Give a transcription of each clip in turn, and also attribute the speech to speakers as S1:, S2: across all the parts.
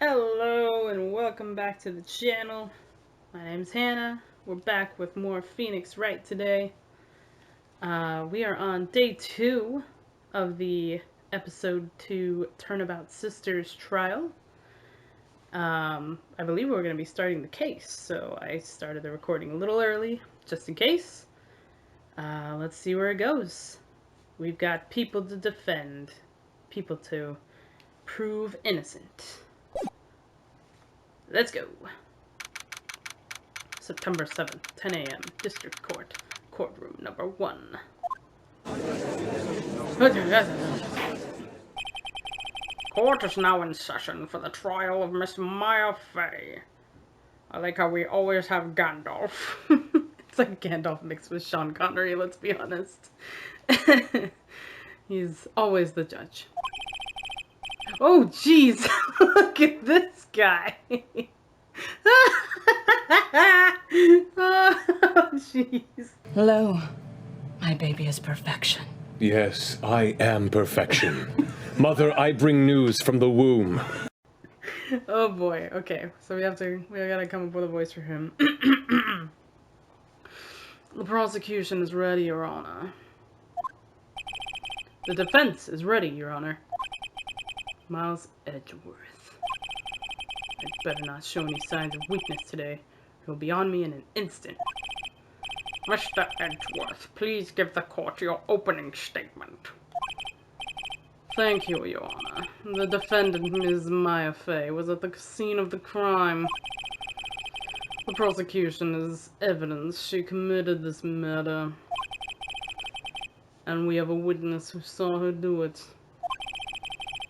S1: Hello and welcome back to the channel. My name's Hannah. We're back with more Phoenix Wright today. We are on day 2 of the episode 2 Turnabout Sisters trial. I believe we're going to be starting the case, so I started the recording a little early, just in case. Let's see where it goes. We've got people to defend, people to prove innocent. Let's go. September 7th, 10 a.m., District Court, Courtroom number 1. Court is now in session for the trial of Miss Maya Fey. I like how we always have Gandalf. It's like Gandalf mixed with Sean Connery, let's be honest. He's always the judge. Oh, jeez. Look at this guy. Oh, jeez.
S2: Hello. My baby is perfection.
S3: Yes, I am perfection. Mother, I bring news from the womb.
S1: Oh boy. Okay, so we gotta come up with a voice for him. The prosecution is ready, Your Honor. The defense is ready, Your Honor. Miles Edgeworth. I better not show any signs of weakness today. He'll be on me in an instant. Mr. Edgeworth, please give the court your opening statement. Thank you, Your Honor. The defendant, Ms. Maya Fey, was at the scene of the crime. The prosecution has evidence she committed this murder. And we have a witness who saw her do it.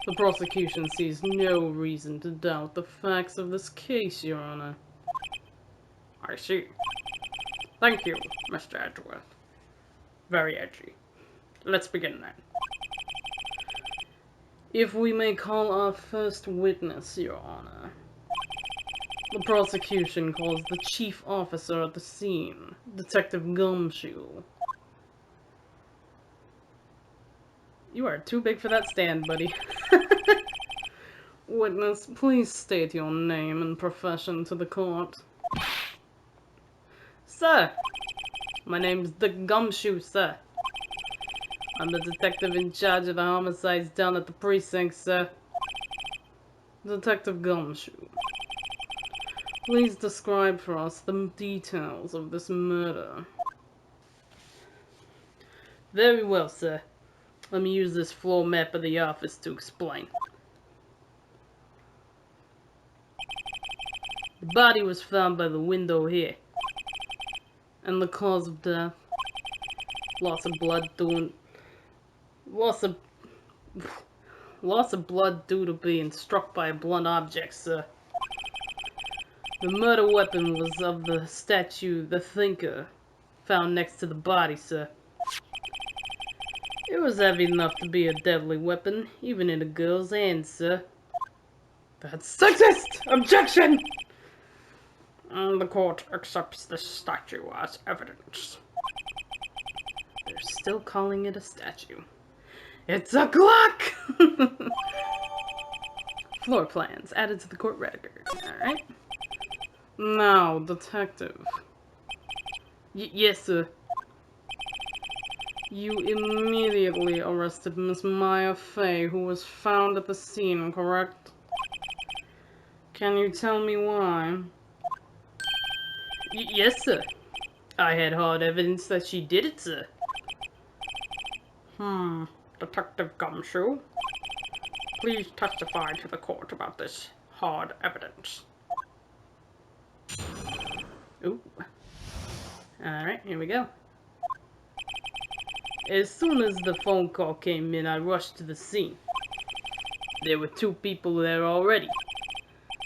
S1: The prosecution sees no reason to doubt the facts of this case, Your Honor. I see. Thank you, Mr. Edgeworth. Very edgy. Let's begin then. If we may call our first witness, Your Honor. The prosecution calls the chief officer at the scene, Detective Gumshoe. You are too big for that stand, buddy. Witness, please state your name and profession to the court. Sir, my name's the Gumshoe, sir. I'm the detective in charge of the homicides down at the precinct, sir. Detective Gumshoe. Please describe for us the details of this murder. Very well, sir. Let me use this floor map of the office to explain. The body was found by the window here. And the cause of death? Loss of blood due to being struck by a blunt object, sir. The murder weapon was of the statue, the Thinker, found next to the body, sir. It was heavy enough to be a deadly weapon, even in a girl's hands, sir. That's sexist! Objection! And the court accepts this statue as evidence. They're still calling it a statue. It's a clock! Floor plans added to the court record. Alright. Now, detective. Yes, sir. You immediately arrested Miss Maya Fey, who was found at the scene, correct? Can you tell me why? Yes, sir. I had hard evidence that she did it, sir. Detective Gumshoe, please testify to the court about this hard evidence. Ooh. Alright, here we go. As soon as the phone call came in, I rushed to the scene. There were 2 people there already.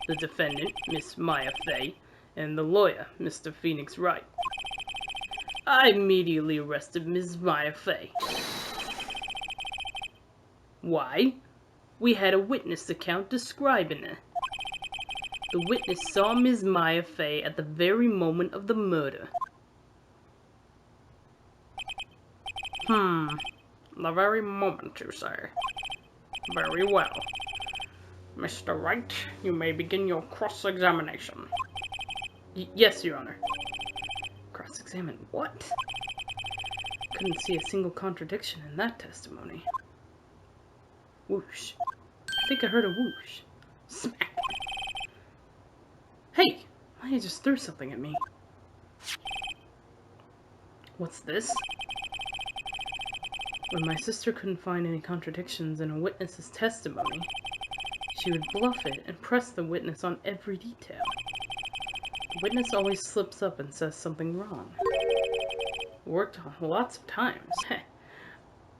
S1: The defendant, Miss Maya Fey, and the lawyer, Mr. Phoenix Wright. I immediately arrested Ms. Maya Fey. Why? We had a witness account describing her. The witness saw Ms. Maya Fey at the very moment of the murder. The very moment, you say? Very well. Mr. Wright, you may begin your cross-examination. Yes, Your Honor. Cross-examine what? Couldn't see a single contradiction in that testimony. Whoosh. I think I heard a whoosh. Smack. Hey! Maya just threw something at me. What's this? When my sister couldn't find any contradictions in a witness's testimony, she would bluff it and press the witness on every detail. The witness always slips up and says something wrong. Worked lots of times.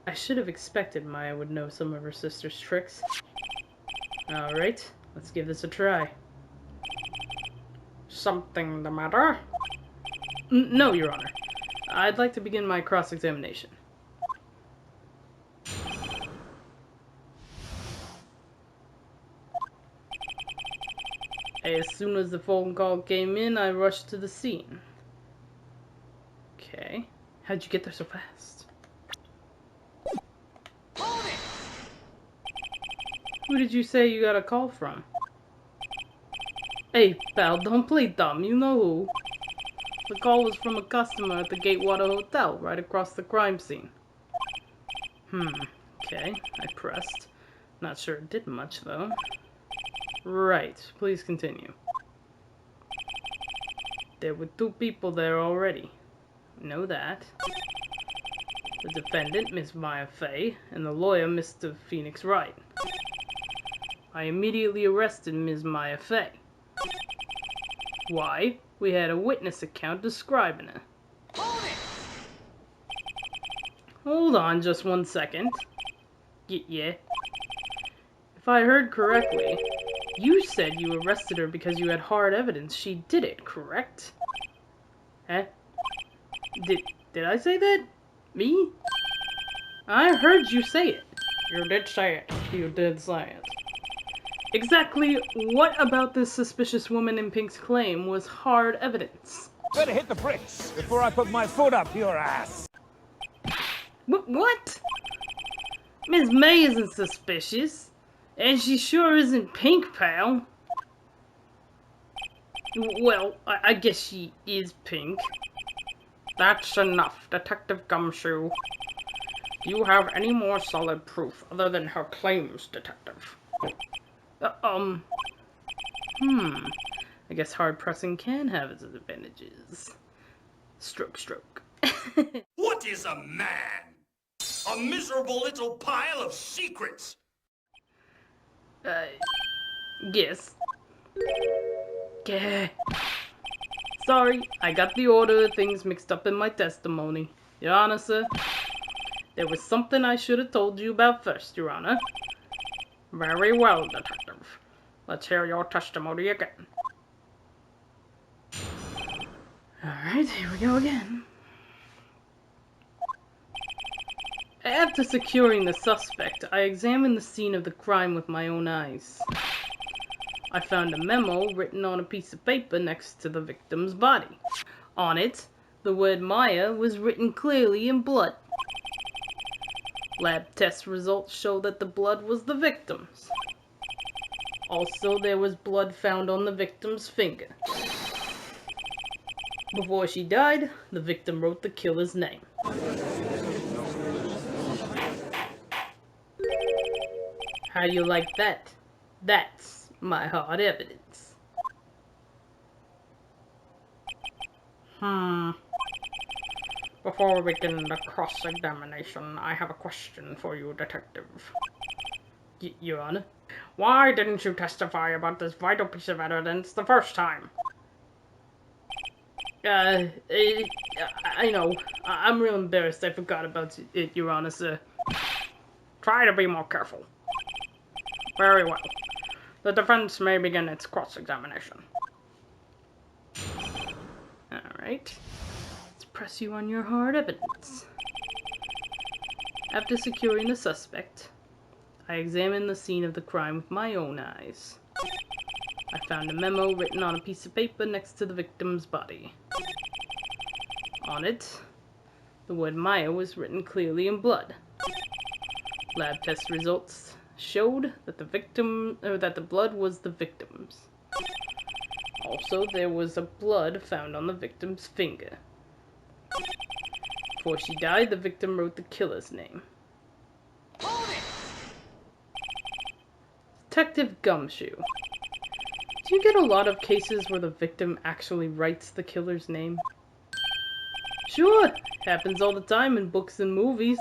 S1: I should have expected Maya would know some of her sister's tricks. Alright, let's give this a try. Something the matter? No, Your Honor. I'd like to begin my cross-examination. As soon as the phone call came in, I rushed to the scene. Okay. How'd you get there so fast? Who did you say you got a call from? Hey, pal, don't play dumb. You know who. The call was from a customer at the Gatewater Hotel, right across the crime scene. Okay. I pressed. Not sure it did much, though. Right. Please continue. There were 2 people there already. Know that. The defendant, Miss Maya Fey, and the lawyer, Mr. Phoenix Wright. I immediately arrested Ms. Maya Fey. Why? We had a witness account describing her. Hold on just 1 second. Yeah. If I heard correctly, you said you arrested her because you had hard evidence she did it, correct? Huh? Did I say that? Me? I heard you say it. You did say it. You did say it. Exactly what about this suspicious woman in pink's claim was hard evidence?
S4: Better hit the bricks before I put my foot up your ass.
S1: What? Miss May isn't suspicious. And she sure isn't pink, pal. Well, I guess she is pink. That's enough, Detective Gumshoe. Do you have any more solid proof other than her claims, Detective? I guess hard pressing can have its advantages. Stroke.
S5: What is a man? A miserable little pile of secrets.
S1: Yes. Yeah. Sorry, I got the order of things mixed up in my testimony. Your Honor, sir, there was something I should have told you about first, Your Honor. Very well, Detective. Let's hear your testimony again. Alright, here we go again. After securing the suspect, I examined the scene of the crime with my own eyes. I found a memo written on a piece of paper next to the victim's body. On it, the word Maya was written clearly in blood. Lab test results show that the blood was the victim's. Also, there was blood found on the victim's finger. Before she died, the victim wrote the killer's name. How do you like that? That's my hard evidence. Before we begin the cross-examination, I have a question for you, Detective. Your Honor? Why didn't you testify about this vital piece of evidence the first time? I know. I'm real embarrassed. I forgot about it, Your Honor, sir. Try to be more careful. Very well. The defense may begin its cross-examination. Alright. Let's press you on your hard evidence. After securing the suspect, I examined the scene of the crime with my own eyes. I found a memo written on a piece of paper next to the victim's body. On it, the word Maya was written clearly in blood. Lab test results showed that the blood was the victim's. Also, there was a blood found on the victim's finger. Before she died, the victim wrote the killer's name. Detective Gumshoe. Do you get a lot of cases where the victim actually writes the killer's name? Sure, happens all the time in books and movies.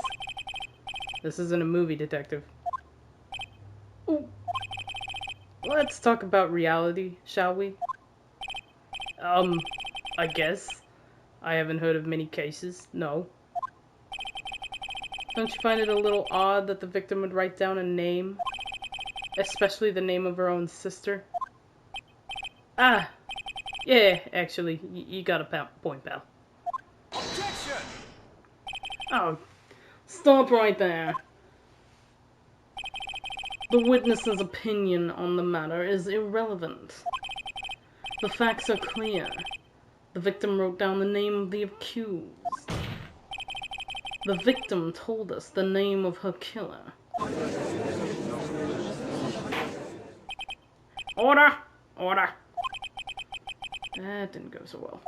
S1: This isn't a movie, detective. Ooh. Let's talk about reality, shall we? I guess. I haven't heard of many cases, no. Don't you find it a little odd that the victim would write down a name? Especially the name of her own sister? Ah, yeah, actually, you got a point, pal.
S4: Objection!
S1: Oh, stop right there. The witness's opinion on the matter is irrelevant. The facts are clear. The victim wrote down the name of the accused. The victim told us the name of her killer. Order! Order! That didn't go so well.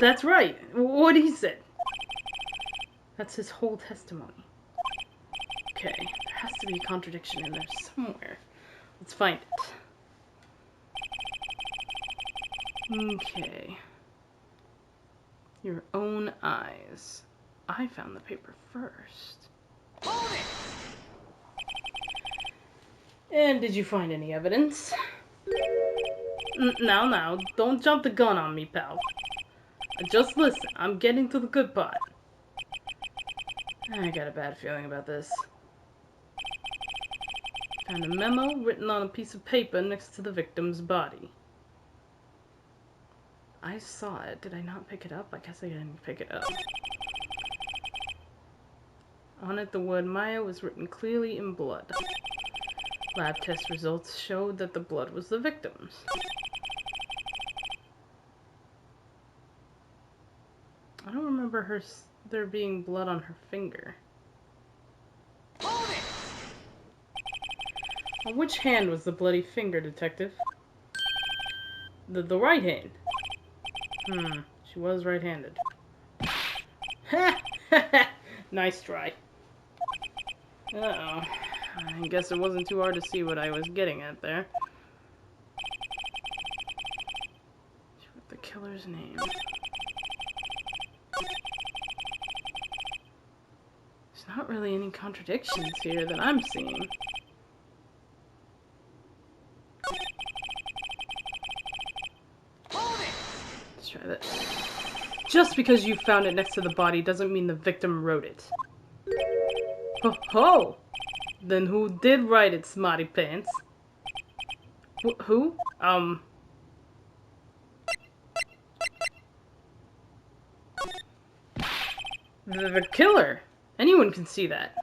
S1: That's right. What he said. That's his whole testimony. Okay, there has to be a contradiction in there somewhere. Let's find it. Okay. Your own eyes. I found the paper first. And did you find any evidence? Now, don't jump the gun on me, pal. Just listen, I'm getting to the good part. I got a bad feeling about this. Found a memo written on a piece of paper next to the victim's body. I saw it. Did I not pick it up? I guess I didn't pick it up. On it, the word Maya was written clearly in blood. Lab test results showed that the blood was the victim's. I don't remember there being blood on her finger. On which hand was the bloody finger, detective? The right hand. She was right-handed. Ha! Nice try. Uh-oh. I guess it wasn't too hard to see what I was getting at there. She wrote the killer's name. There's not really any contradictions here that I'm seeing. Let's try that. Just because you found it next to the body doesn't mean the victim wrote it. Ho-ho! Then who did write it, smarty pants? Who? The killer! Anyone can see that.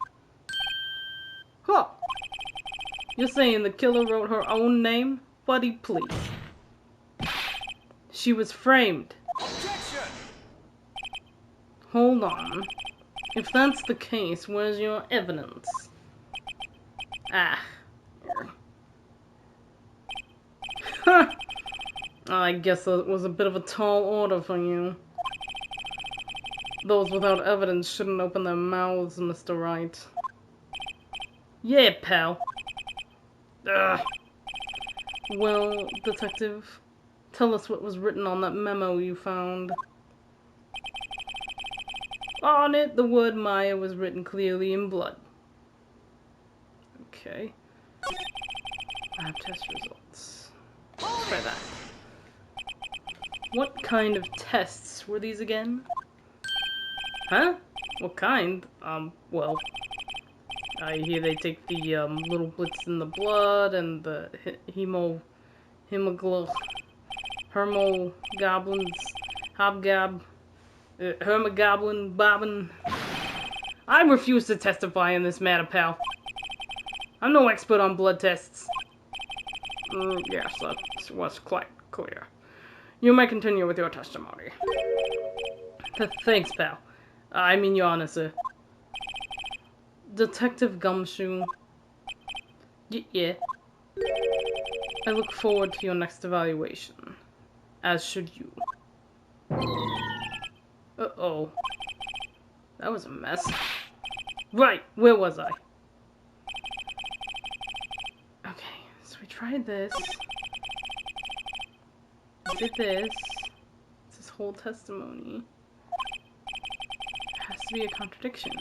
S1: Huh. You're saying the killer wrote her own name? Buddy, please. She was framed.
S4: Objection!
S1: Hold on. If that's the case, where's your evidence? Ah. Huh. I guess that was a bit of a tall order for you. Those without evidence shouldn't open their mouths, Mr. Wright. Yeah, pal. Ugh. Well, detective, tell us what was written on that memo you found. On it, the word Maya was written clearly in blood. Okay. Lab test results. Let's try that. What kind of tests were these again? Huh? What kind? Well, I hear they take the, little blits in the blood and the hermogoblins, hermogoblin, bobbin. I refuse to testify in this matter, pal. I'm no expert on blood tests. Yes, that was quite clear. You may continue with your testimony. Thanks, pal. I mean, Your Honor, sir. Detective Gumshoe, Yeah. I look forward to your next evaluation. As should you. Uh-oh. That was a mess. Right, where was I? Okay, so we tried this. We did this. It's his whole testimony. There has to be a contradiction.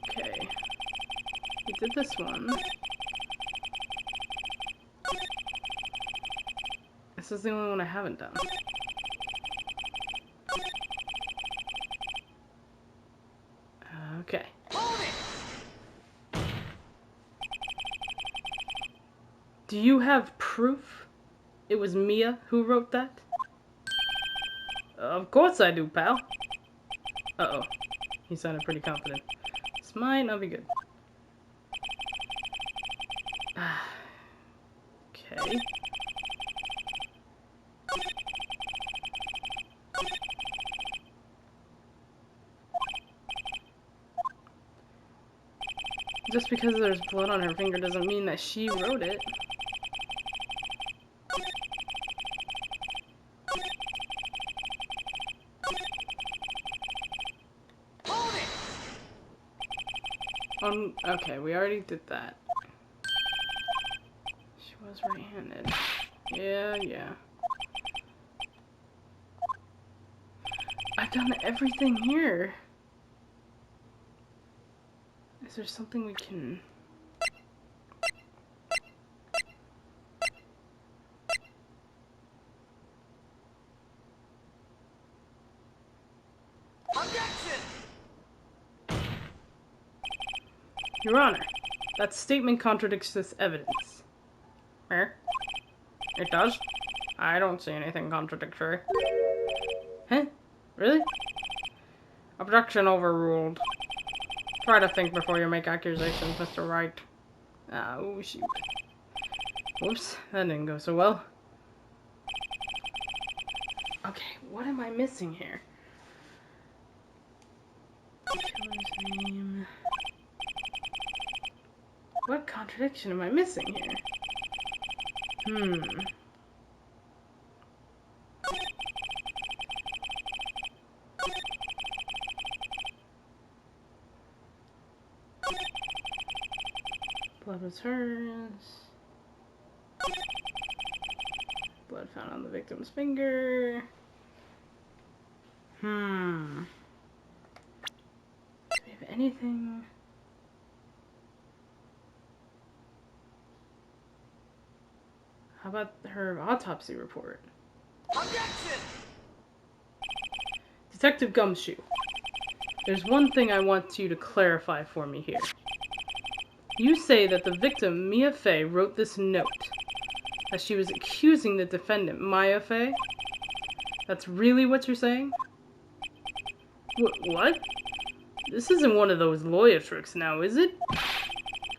S1: Okay. We did this one. This is the only one I haven't done. Okay. Do you have proof it was Mia who wrote that? Of course I do, pal. Uh-oh. He sounded pretty confident. This might not be good. Okay. Just because there's blood on her finger doesn't mean that she wrote it. Okay, we already did that. She was right-handed. Yeah. I've done everything here. Is there something we can... Your Honor, that statement contradicts this evidence. Where? It does? I don't see anything contradictory. Huh? Really? Objection overruled. Try to think before you make accusations, Mr. Wright. Oh, shoot. Whoops, that didn't go so well. Okay, what am I missing here? Killer's name... What contradiction am I missing here? Blood was hers. Blood found on the victim's finger. Do we have anything? How about her autopsy report? Objection! Detective Gumshoe, there's one thing I want you to clarify for me here. You say that the victim, Mia Fey, wrote this note, that she was accusing the defendant, Maya Fey? That's really what you're saying? What? This isn't one of those lawyer tricks now, is it?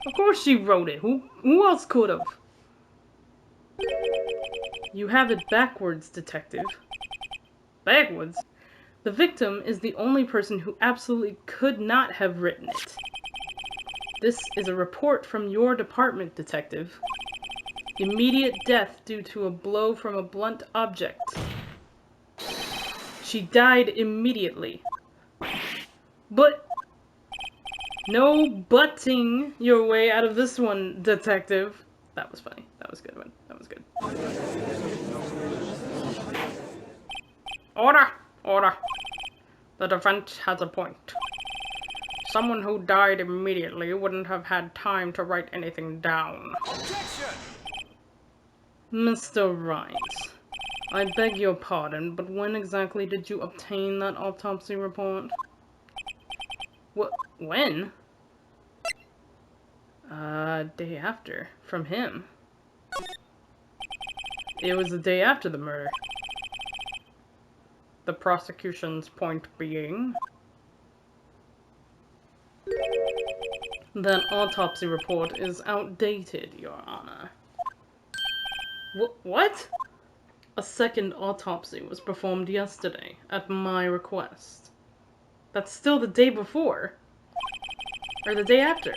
S1: Of course she wrote it. Who else could have? You have it backwards, detective. Backwards? The victim is the only person who absolutely could not have written it. This is a report from your department, detective. Immediate death due to a blow from a blunt object. She died immediately. But... no butting your way out of this one, detective. That was funny. That was a good one. That was good. Order! Order. The defense has a point. Someone who died immediately wouldn't have had time to write anything down. Objection! Mr. Wright, I beg your pardon, but when exactly did you obtain that autopsy report? When? Day after. From him. It was the day after the murder. The prosecution's point being... that autopsy report is outdated, Your Honor. What? A second autopsy was performed yesterday, at my request. That's still the day before. Or the day after.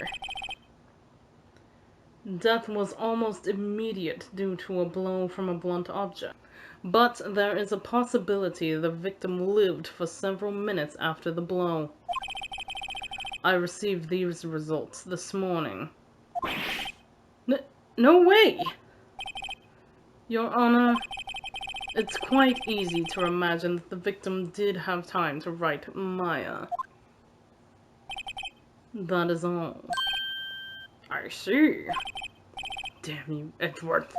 S1: Death was almost immediate due to a blow from a blunt object, but there is a possibility the victim lived for several minutes after the blow. I received these results this morning. No way! Your Honor, it's quite easy to imagine that the victim did have time to write Maya. That is all. I see. Damn you, Edgeworth.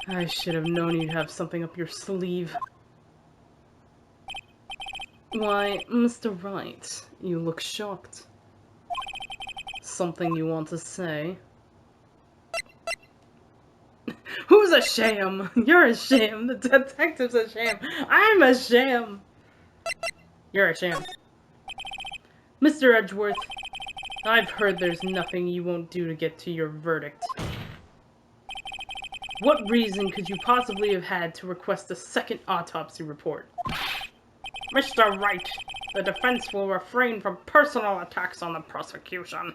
S1: I should have known you'd have something up your sleeve. Why, Mr. Wright, you look shocked. Something you want to say? Who's a sham? You're a sham. The detective's a sham. I'm a sham. You're a sham. Mr. Edgeworth, I've heard there's nothing you won't do to get to your verdict. What reason could you possibly have had to request a second autopsy report? Mr. Wright, the defense will refrain from personal attacks on the prosecution.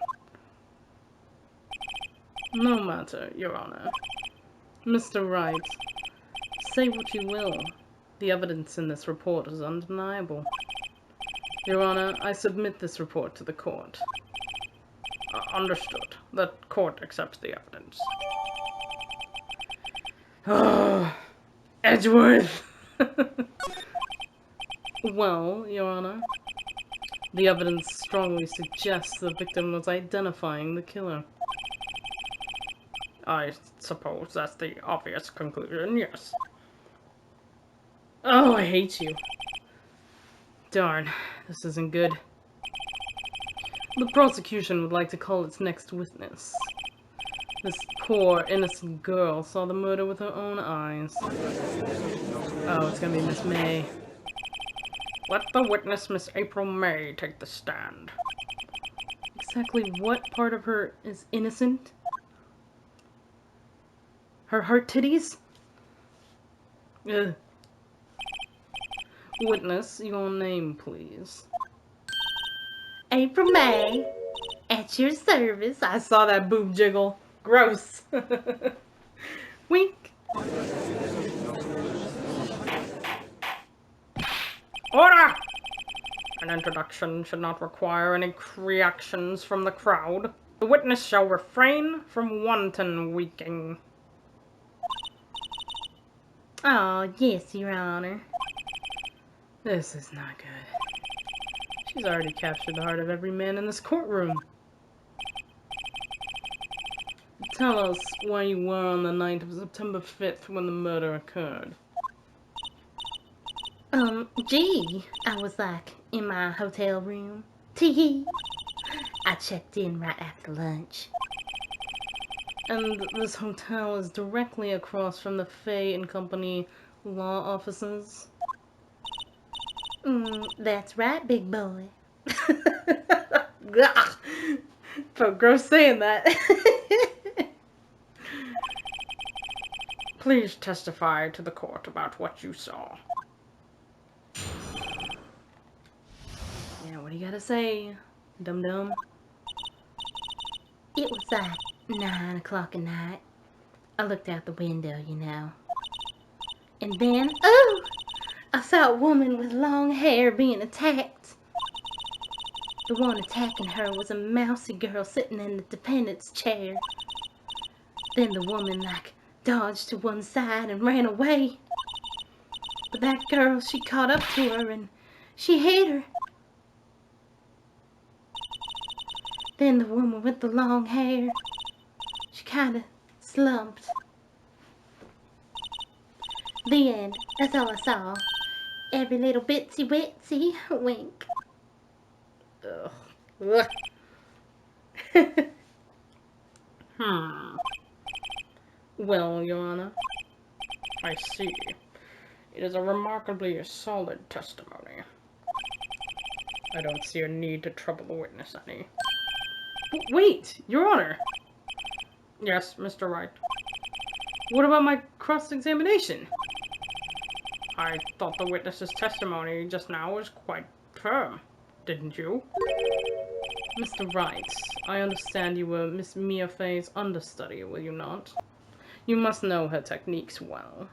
S1: No matter, Your Honor. Mr. Wright, say what you will. The evidence in this report is undeniable. Your Honor, I submit this report to the court. Understood. The court accepts the evidence. Oh, Edgeworth! Well, Your Honor, the evidence strongly suggests the victim was identifying the killer. I suppose that's the obvious conclusion, yes. Oh, I hate you. Darn, this isn't good. The prosecution would like to call its next witness. This poor, innocent girl saw the murder with her own eyes. Oh, it's gonna be Miss May. Let the witness, Miss April May, take the stand. Exactly what part of her is innocent? Her heart titties? Ugh. Witness, your name, please. April May, at your service. I saw that boob jiggle. Gross. Wink. Order! An introduction should not require any reactions from the crowd. The witness shall refrain from wanton weaking. Oh, yes, Your Honor. This is not good. She's already captured the heart of every man in this courtroom. Tell us where you were on the night of September 5th when the murder occurred.
S6: Gee, I was like in my hotel room. Tee-hee. I checked in right after lunch.
S1: And this hotel is directly across from the Fay and Company law offices?
S6: That's right, big boy.
S1: Felt gross saying that. Please testify to the court about what you saw. Yeah, what do you gotta say, dum-dum?
S6: It was like 9 o'clock at night. I looked out the window, you know. And then, oh! I saw a woman with long hair being attacked. The one attacking her was a mousy girl sitting in the defendant's chair. Then the woman, dodged to one side and ran away. But that girl, she caught up to her and she hit her. Then the woman with the long hair, she kind of slumped. The end. That's all I saw. Every little bitsy witsy wink.
S1: Ugh. Well, Your Honor, I see. It is a remarkably solid testimony. I don't see a need to trouble the witness any. Wait, Your Honor! Yes, Mr. Wright. What about my cross-examination? I thought the witness's testimony just now was quite firm, didn't you? Mr. Wright, I understand you were Miss Mia Fey's understudy, will you not? You must know her techniques well.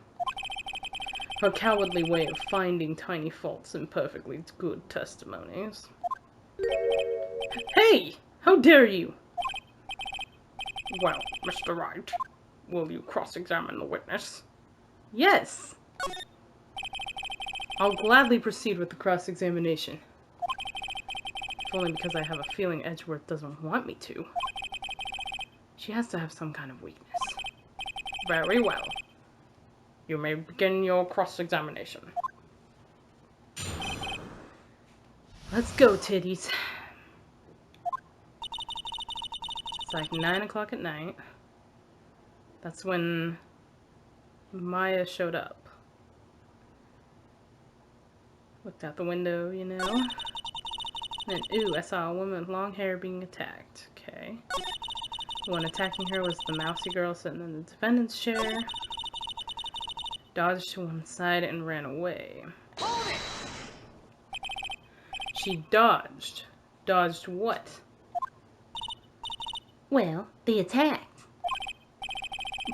S1: Her cowardly way of finding tiny faults in perfectly good testimonies. Hey! How dare you! Well, Mr. Wright, will you cross-examine the witness? Yes! I'll gladly proceed with the cross-examination. If only because I have a feeling Edgeworth doesn't want me to. She has to have some kind of weakness. Very well. You may begin your cross-examination. Let's go, titties. It's like 9 o'clock at night. That's when Maya showed up. Looked out the window, you know. Then, ooh, I saw a woman with long hair being attacked. Okay. The one attacking her was the mousy girl sitting in the defendant's chair. Dodged to one side and ran away. She dodged. Dodged what?
S6: Well, the attack.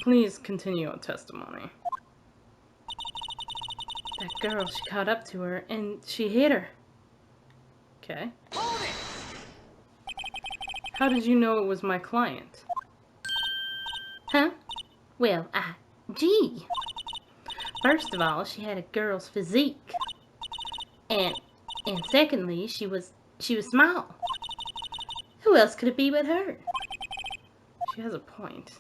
S1: Please continue your testimony. That girl, she caught up to her and she hit her. Okay. How did you know it was my client?
S6: Huh? Well, gee. First of all, she had a girl's physique. And secondly, she was small. Who else could it be but her?
S1: She has a point.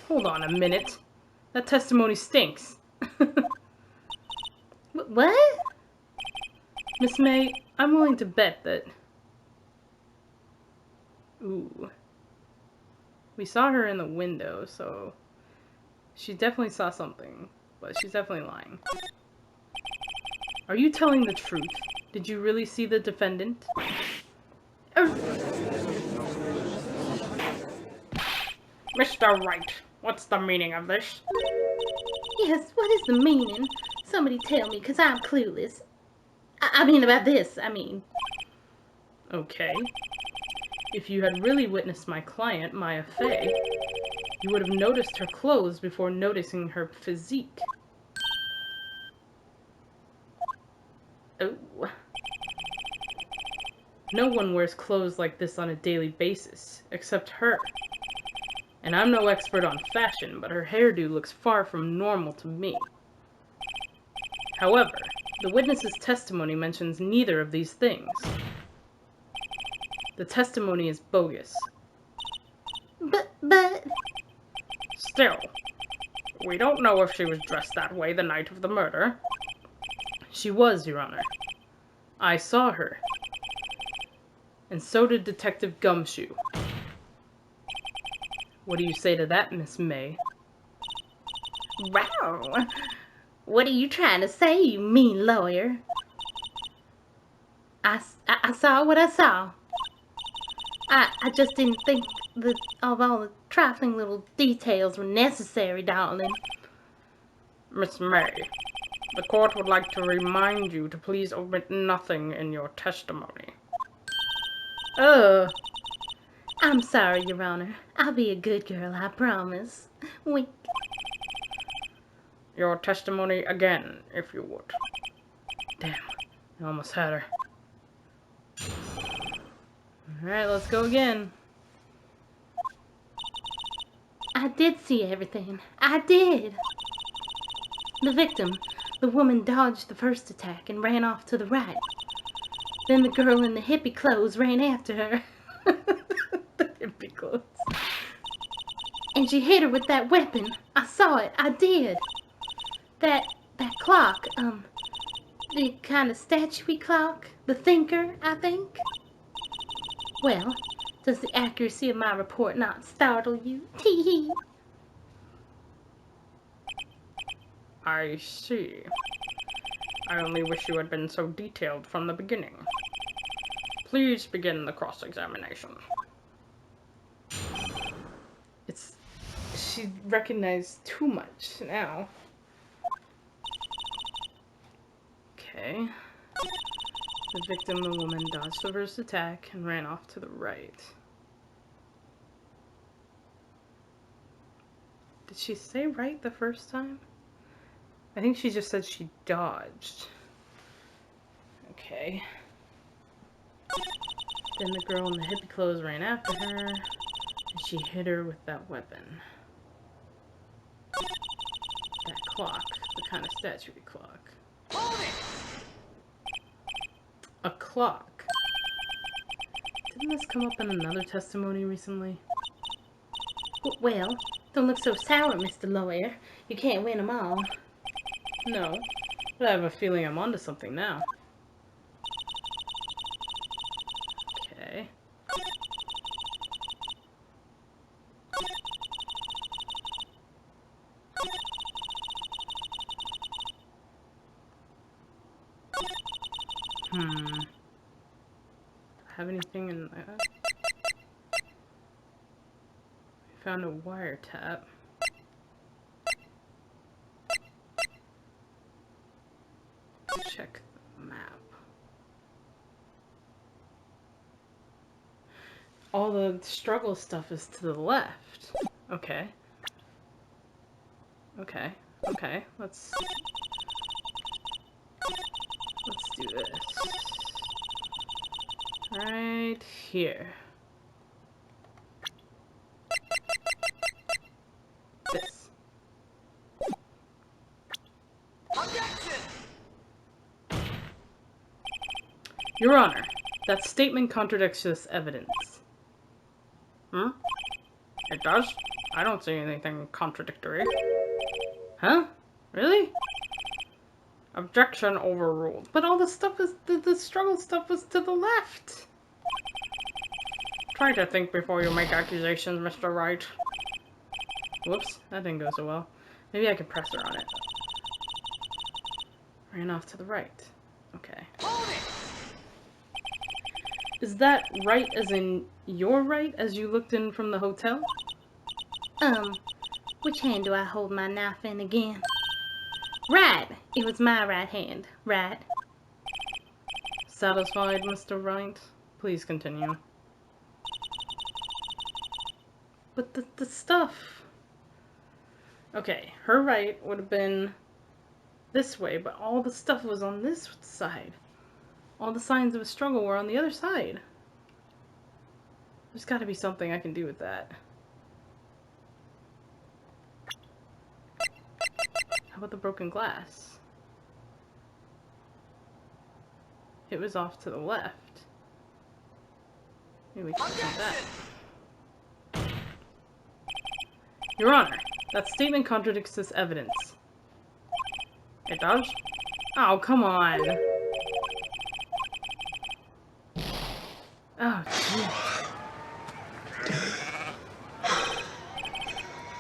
S1: Hold on a minute. That testimony stinks.
S6: What?
S1: Miss May, I'm willing to bet that... Ooh. We saw her in the window, so... She definitely saw something, but she's definitely lying. Are you telling the truth? Did you really see the defendant? Mr. Wright, what's the meaning of this?
S6: Yes, what is the meaning? Somebody tell me, 'cause I'm clueless. I mean about this, I mean.
S1: Okay. If you had really witnessed my client, Maya Fey, you would have noticed her clothes before noticing her physique. Oh. No one wears clothes like this on a daily basis, except her. And I'm no expert on fashion, but her hairdo looks far from normal to me. However, the witness's testimony mentions neither of these things. The testimony is bogus.
S6: But...
S1: Still, we don't know if she was dressed that way the night of the murder. She was, Your Honor. I saw her. And so did Detective Gumshoe. What do you say to that, Miss May?
S6: Wow. What are you trying to say, you mean lawyer? I saw what I saw. I just didn't think that of all the trifling little details were necessary, darling.
S1: Miss May, the court would like to remind you to please omit nothing in your testimony.
S6: I'm sorry, Your Honor. I'll be a good girl, I promise. Wink.
S1: Your testimony again, if you would. Damn, I almost had her. Alright, let's go again.
S6: I did see everything. I did. The victim, the woman, dodged the first attack and ran off to the right. Then the girl in the hippie clothes ran after her.
S1: The hippie clothes.
S6: And she hit her with that weapon. I saw it. I did. That clock, the kind of statue-y clock, the thinker, I think. Well, does the accuracy of my report not startle you? Tee-hee.
S1: I see. I only wish you had been so detailed from the beginning. Please begin the cross-examination. She recognized too much now. Okay. The victim, the woman, dodged the first attack and ran off to the right. Did she say right the first time? I think she just said she dodged. Okay. Then the girl in the hippie clothes ran after her, and she hit her with that weapon. That clock, the kind of statue clock. A clock. Didn't this come up in another testimony recently?
S6: Well, don't look so sour, Mr. Lawyer. You can't win them all.
S1: No, but I have a feeling I'm onto something now. Okay. Do I have anything in that? I found a wiretap. Check the map. All the struggle stuff is to the left. Okay. Okay. Okay. Let's do this. Right here. This. Your Honor, that statement contradicts this evidence. Hmm? It does? I don't see anything contradictory. Huh? Really? Objection overruled. But all the stuff is, the struggle stuff was to the left. Try to think before you make accusations, Mr. Wright. Whoops, that didn't go so well. Maybe I can press her on it. Ran off to the right. Okay. Is that right as in your right as you looked in from the hotel?
S6: Which hand do I hold my knife in again? Right! It was my right hand. Right.
S1: Satisfied, Mr. Wright? Please continue. But the stuff... Okay, her right would have been this way, but all the stuff was on this side. All the signs of a struggle were on the other side. There's gotta be something I can do with that. How about the broken glass? It was off to the left. Maybe we can do that. Your Honor, that statement contradicts this evidence. It does? Oh, come on. Oh, jeez.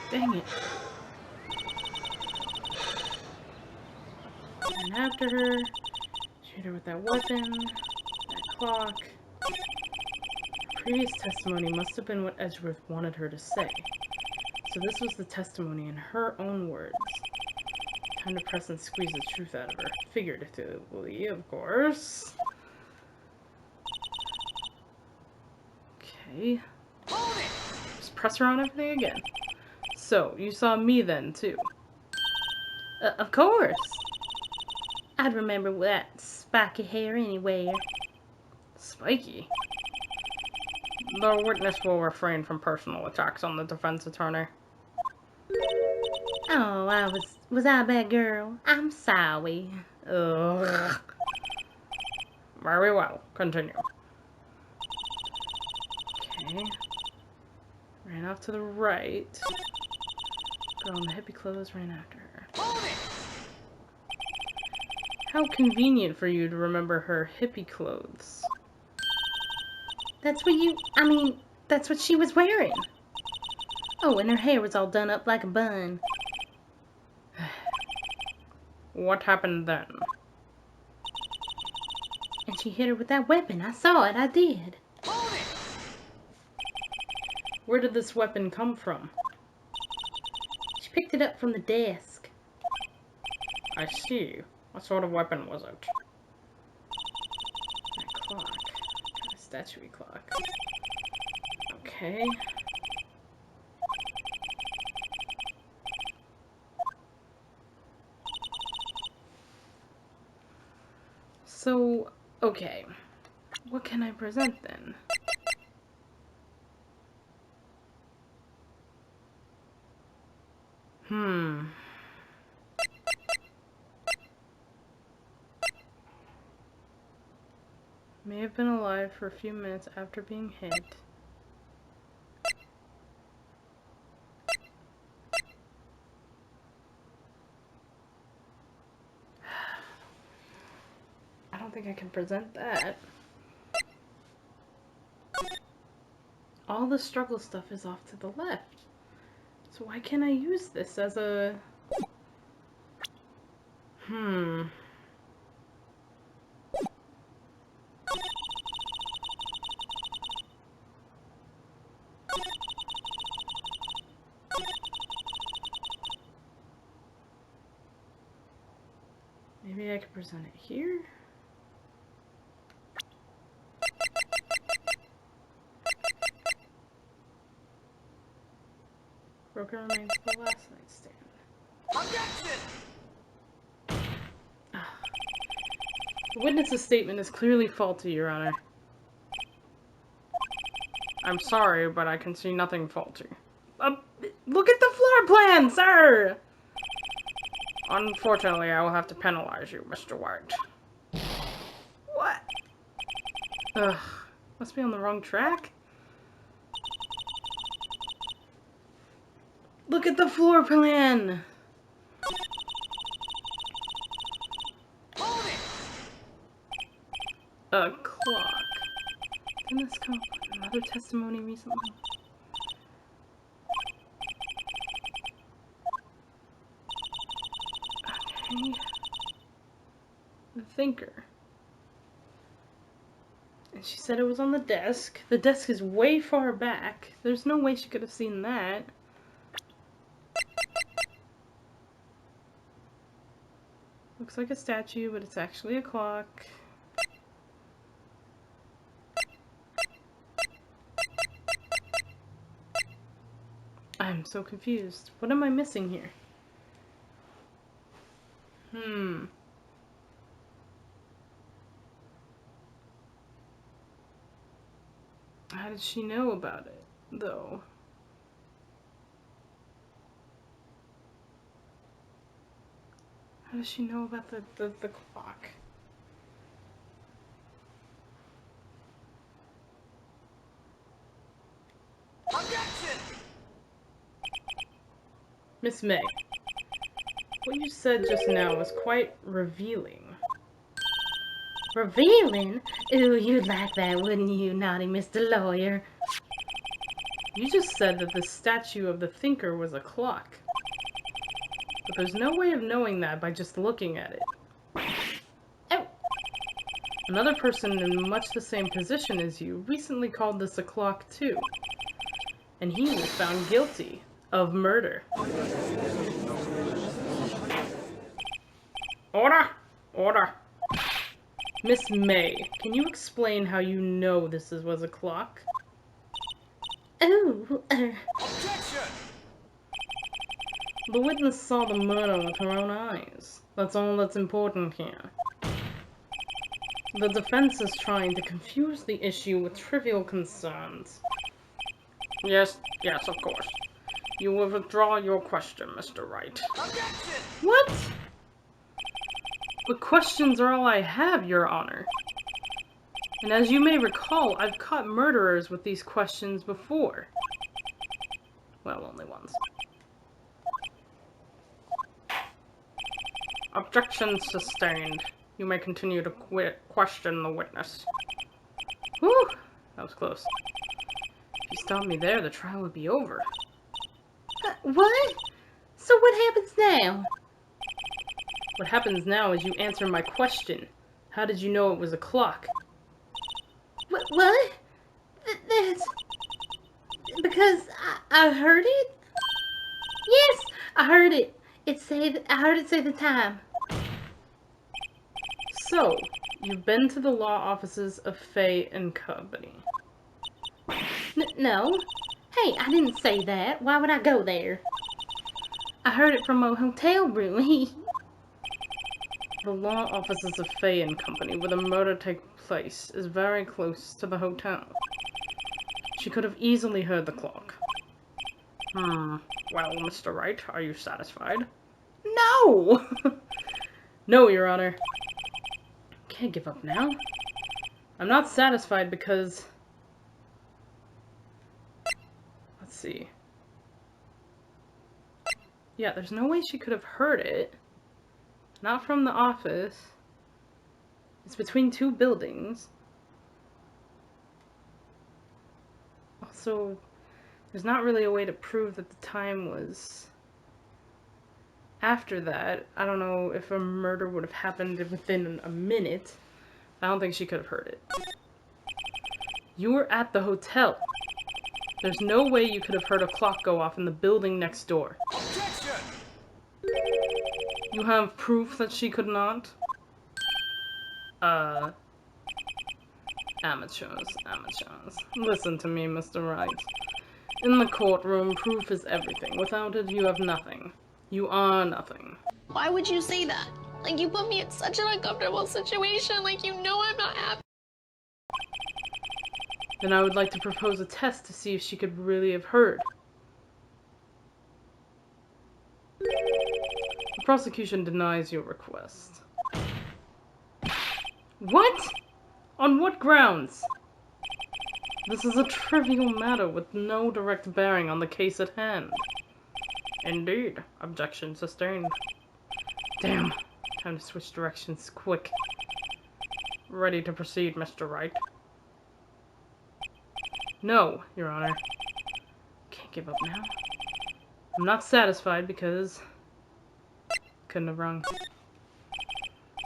S1: Dang it. Ran after her. Shoot her with that weapon. That clock. Previous testimony must have been what Edgeworth wanted her to say. So this was the testimony in her own words. Time to press and squeeze the truth out of her. Figuratively, of course. Okay. Just press her on everything again. So, you saw me then, too.
S6: Of course. I'd remember that spiky hair anywhere.
S1: Spiky? The witness will refrain from personal attacks on the defense attorney.
S6: Oh, was I a bad girl? I'm sorry.
S1: Ugh. Very well. Continue. Okay. Ran off to the right. Girl in the hippie clothes ran after her. How convenient for you to remember her hippie clothes.
S6: That's what she was wearing. Oh, and her hair was all done up like a bun.
S1: What happened then?
S6: And she hit her with that weapon. I saw it. I did.
S1: Where did this weapon come from?
S6: She picked it up from the desk.
S1: I see. What sort of weapon was it? statuey clock. Okay. So, okay. What can I present then? May have been alive for a few minutes after being hit. I don't think I can present that. All the struggle stuff is off to the left. So why can't I use this as a... Maybe I could present it here? Broken remains of the last night's stand.
S5: Objection!
S1: The witness's statement is clearly faulty, Your Honor. I'm sorry, but I can see nothing faulty. Look at the floor plan, sir! Unfortunately, I will have to penalize you, Mr. White. What? Ugh. Must be on the wrong track? Look at the floor plan!
S5: Hold it!
S1: A clock. Didn't this come up with another testimony recently? Okay. The thinker. And she said it was on the desk. The desk is way far back. There's no way she could have seen that. Looks like a statue, but it's actually a clock. I'm so confused. What am I missing here? How did she know about it, though? How does she know about the clock?
S5: Objection!
S1: Miss May, what you said just now was quite revealing.
S6: Revealing? Ooh, you'd like that, wouldn't you, naughty Mr. Lawyer?
S1: You just said that the statue of the thinker was a clock. But there's no way of knowing that by just looking at it.
S6: Oh,
S1: Another person in much the same position as you recently called this a clock too. And he was found guilty of murder. Order! Order! Miss May, can you explain how you know this was a clock?
S6: ooh,
S5: Objection!
S1: The witness saw the murder with her own eyes. That's all that's important here. The defense is trying to confuse the issue with trivial concerns. Yes, of course. You will withdraw your question, Mr. Wright.
S5: Objection!
S1: What? But questions are all I have, Your Honor. And as you may recall, I've caught murderers with these questions before. Well, only once. Objection sustained. You may continue to question the witness. Whew! That was close. If you stopped me there, the trial would be over.
S6: what? So what happens now?
S1: What happens now is you answer my question. How did you know it was a clock?
S6: What? That's... Because I heard it? Yes, I heard it. I heard it say the time.
S1: So, You've been to the law offices of Fay and Company.
S6: No. Hey, I didn't say that. Why would I go there? I heard it from a hotel room.
S1: The law offices of Fay and Company, where the murder took place, is very close to the hotel. She could have easily heard the clock. Well, Mr. Wright, are you satisfied? No! No, Your Honor. Can't give up now. I'm not satisfied because... Let's see. Yeah, there's no way she could have heard it. Not from the office. It's between two buildings. Also, there's not really a way to prove that the time was after that. I don't know if a murder would have happened within a minute. I don't think she could have heard it. You were at the hotel. There's no way you could have heard a clock go off in the building next door.
S4: Objection!
S1: You have proof that she could not? Amateurs. Listen to me, Mr. Wright. In the courtroom, proof is everything. Without it, you have nothing. You are nothing.
S7: Why would you say that? Like, you put me in such an uncomfortable situation. Like, you know I'm not happy.
S1: Then I would like to propose a test to see if she could really have heard. The prosecution denies your request. What? On what grounds? This is a trivial matter with no direct bearing on the case at hand. Indeed. Objection sustained. Damn. Time to switch directions quick. Ready to proceed, Mr. Wright. No, Your Honor. Can't give up now. I'm not satisfied because... couldn't have rung.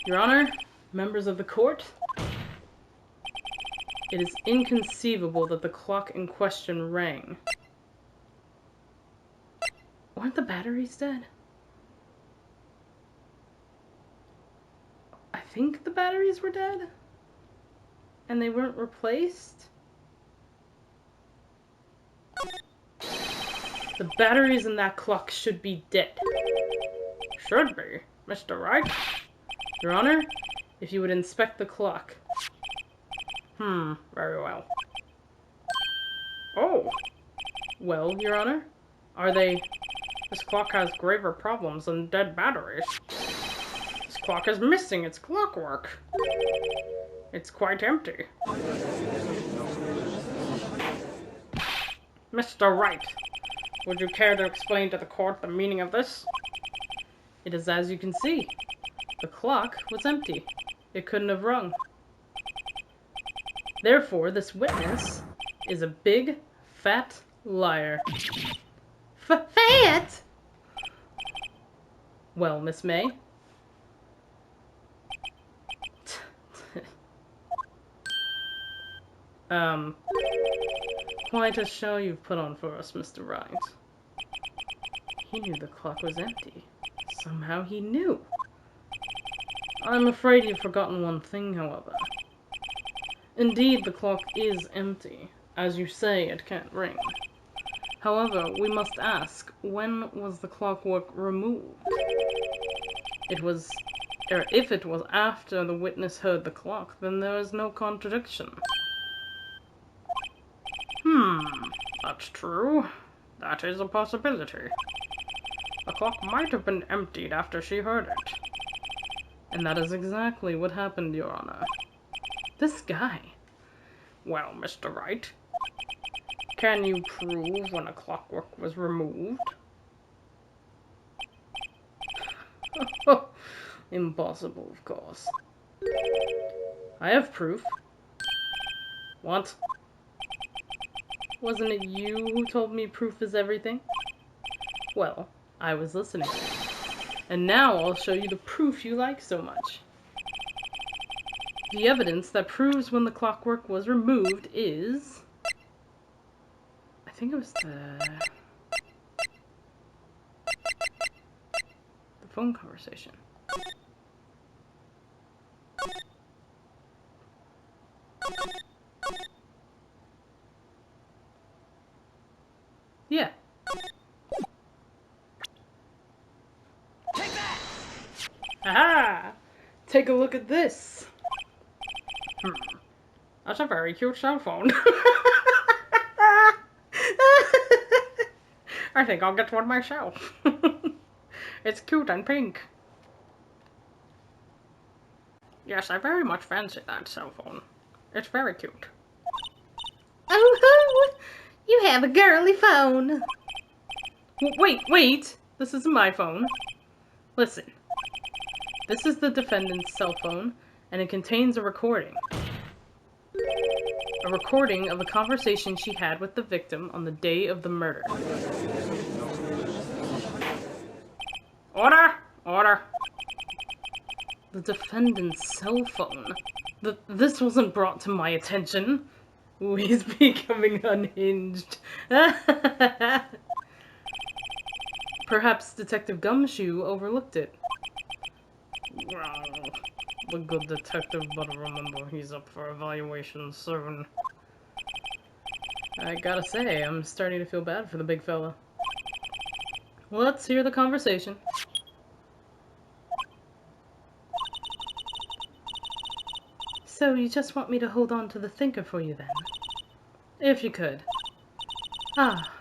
S1: Your Honor, members of the court, it is inconceivable that the clock in question rang. Weren't the batteries dead? I think the batteries were dead? And they weren't replaced? The batteries in that clock should be dead. Should be, Mr. Wright. Your Honor, if you would inspect the clock. Very well. Oh! Well, Your Honor, are they... This clock has graver problems than dead batteries. This clock is missing its clockwork. It's quite empty. Mr. Wright, would you care to explain to the court the meaning of this? It is as you can see. The clock was empty. It couldn't have rung. Therefore, this witness is a big, fat liar.
S6: Fat?
S1: Well, Miss May? Quite a show you've put on for us, Mr. Wright. He knew the clock was empty. Somehow he knew. I'm afraid you've forgotten one thing, however. Indeed, the clock is empty. As you say, it can't ring. However, we must ask, when was the clockwork removed? If it was after the witness heard the clock, then there is no contradiction. That's true. That is a possibility. The clock might have been emptied after she heard it. And that is exactly what happened, Your Honor. This guy. Well, Mr. Wright, can you prove when a clockwork was removed? Impossible, of course. I have proof. What? Wasn't it you who told me proof is everything? Well, I was listening. And now I'll show you the proof you like so much. The evidence that proves when the clockwork was removed is... I think it was the phone conversation. Yeah. Aha! Take a look at this. That's a very cute cell phone. I think I'll get one myself. It's cute and pink. Yes, I very much fancy that cell phone. It's very cute.
S6: Oh, you have a girly phone.
S1: Wait! This isn't my phone. Listen. This is the defendant's cell phone, and it contains a recording. A recording of a conversation she had with the victim on the day of the murder. Order! Order! The defendant's cell phone. This wasn't brought to my attention. Ooh, he's becoming unhinged. Perhaps Detective Gumshoe overlooked it. Well, the good detective better remember he's up for evaluation soon. I gotta say, I'm starting to feel bad for the big fella. Let's hear the conversation. So you just want me to hold on to the thinker for you then? If you could. Ah,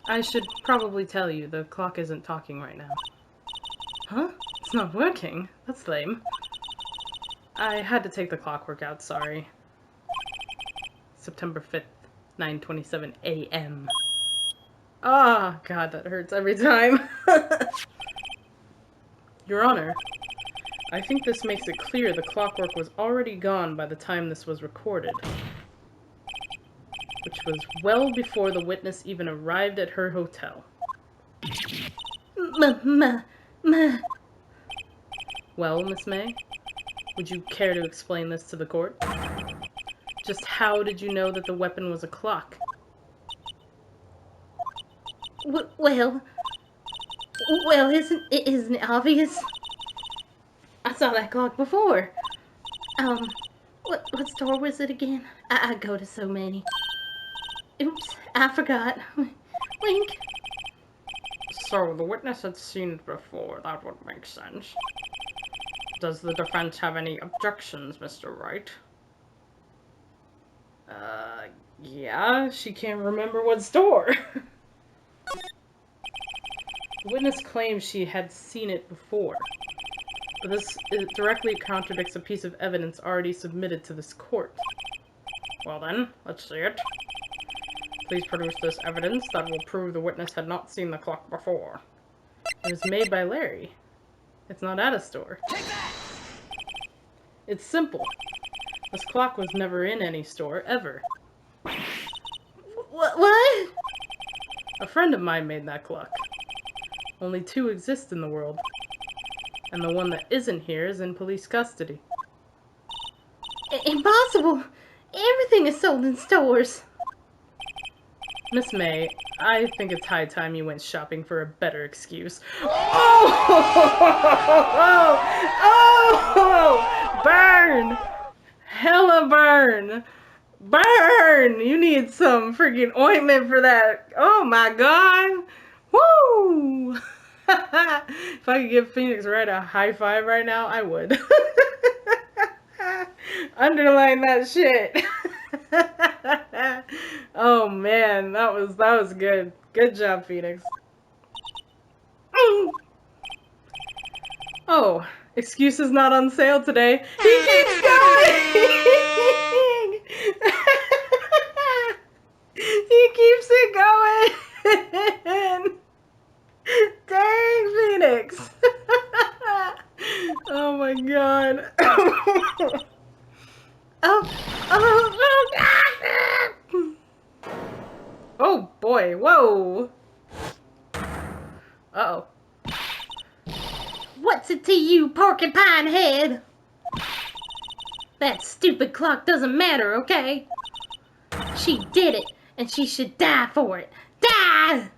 S1: I should probably tell you the clock isn't talking right now. Huh? It's not working? That's lame. I had to take the clockwork out, sorry. September 5th, 9:27 a.m. Ah, God, that hurts every time. Your Honor, I think this makes it clear the clockwork was already gone by the time this was recorded. Which was well before the witness even arrived at her hotel. Well, Miss May, would you care to explain this to the court? Just how did you know that the weapon was a clock?
S6: Well, isn't it obvious? I saw that clock before. What store was it again? I go to so many. Oops, I forgot. Wink.
S1: So, the witness had seen it before. That would make sense. Does the defense have any objections, Mr. Wright? Yeah, she can't remember what store. The witness claims she had seen it before. But this directly contradicts a piece of evidence already submitted to this court. Well then, let's see it. Please produce this evidence that will prove the witness had not seen the clock before. It was made by Larry. It's not at a store. It's simple. This clock was never in any store, ever.
S6: What?
S1: A friend of mine made that clock. Only two exist in the world. And the one that isn't here is in police custody.
S6: Impossible! Everything is sold in stores.
S1: Miss May, I think it's high time you went shopping for a better excuse. Oh! Burn! Hella burn! Burn! You need some freaking ointment for that. Oh my god! Woo! If I could give Phoenix Wright a high five right now, I would. Underline that shit. Oh man, that was good. Good job, Phoenix. Oh, excuses not on sale today. He keeps going. He keeps it going. Dang, Phoenix. Oh my god. Oh boy, whoa. Uh-oh.
S6: What's it to you, porcupine head? That stupid clock doesn't matter, okay? She did it, and she should die for it. Die!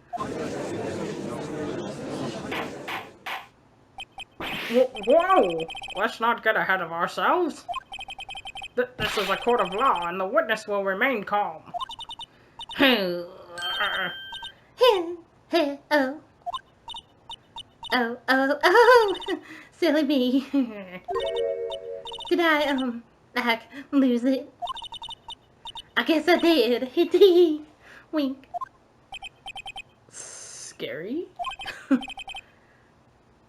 S1: Whoa! Let's not get ahead of ourselves. This is a court of law, and the witness will remain calm.
S6: Oh. Oh. Silly me. Did I, like, lose it? I guess I did. Wink.
S1: Scary?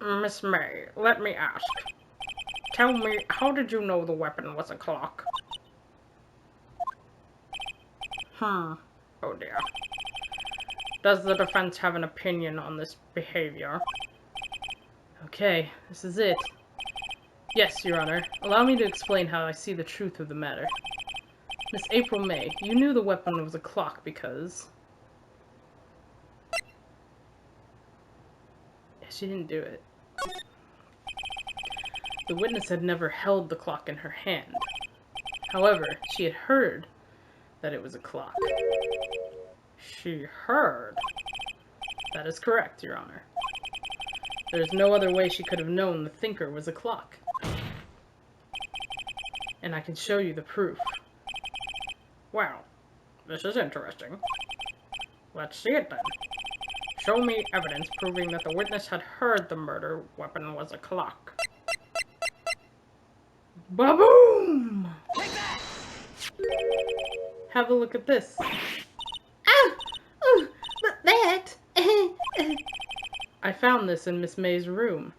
S1: Miss May, let me ask. Tell me, how did you know the weapon was a clock? Oh dear. Does the defense have an opinion on this behavior? Okay, this is it. Yes, Your Honor. Allow me to explain how I see the truth of the matter. Miss April May, you knew the weapon was a clock because... She didn't do it. The witness had never held the clock in her hand. However, she had heard that it was a clock. She heard? That is correct, Your Honor. There is no other way she could have known the thinker was a clock. And I can show you the proof. Wow, this is interesting. Let's see it then. Show me evidence proving that the witness had heard the murder weapon was a clock. Ba-boom! Have a look at this.
S6: Oh, but that...
S1: I found this in Miss May's room.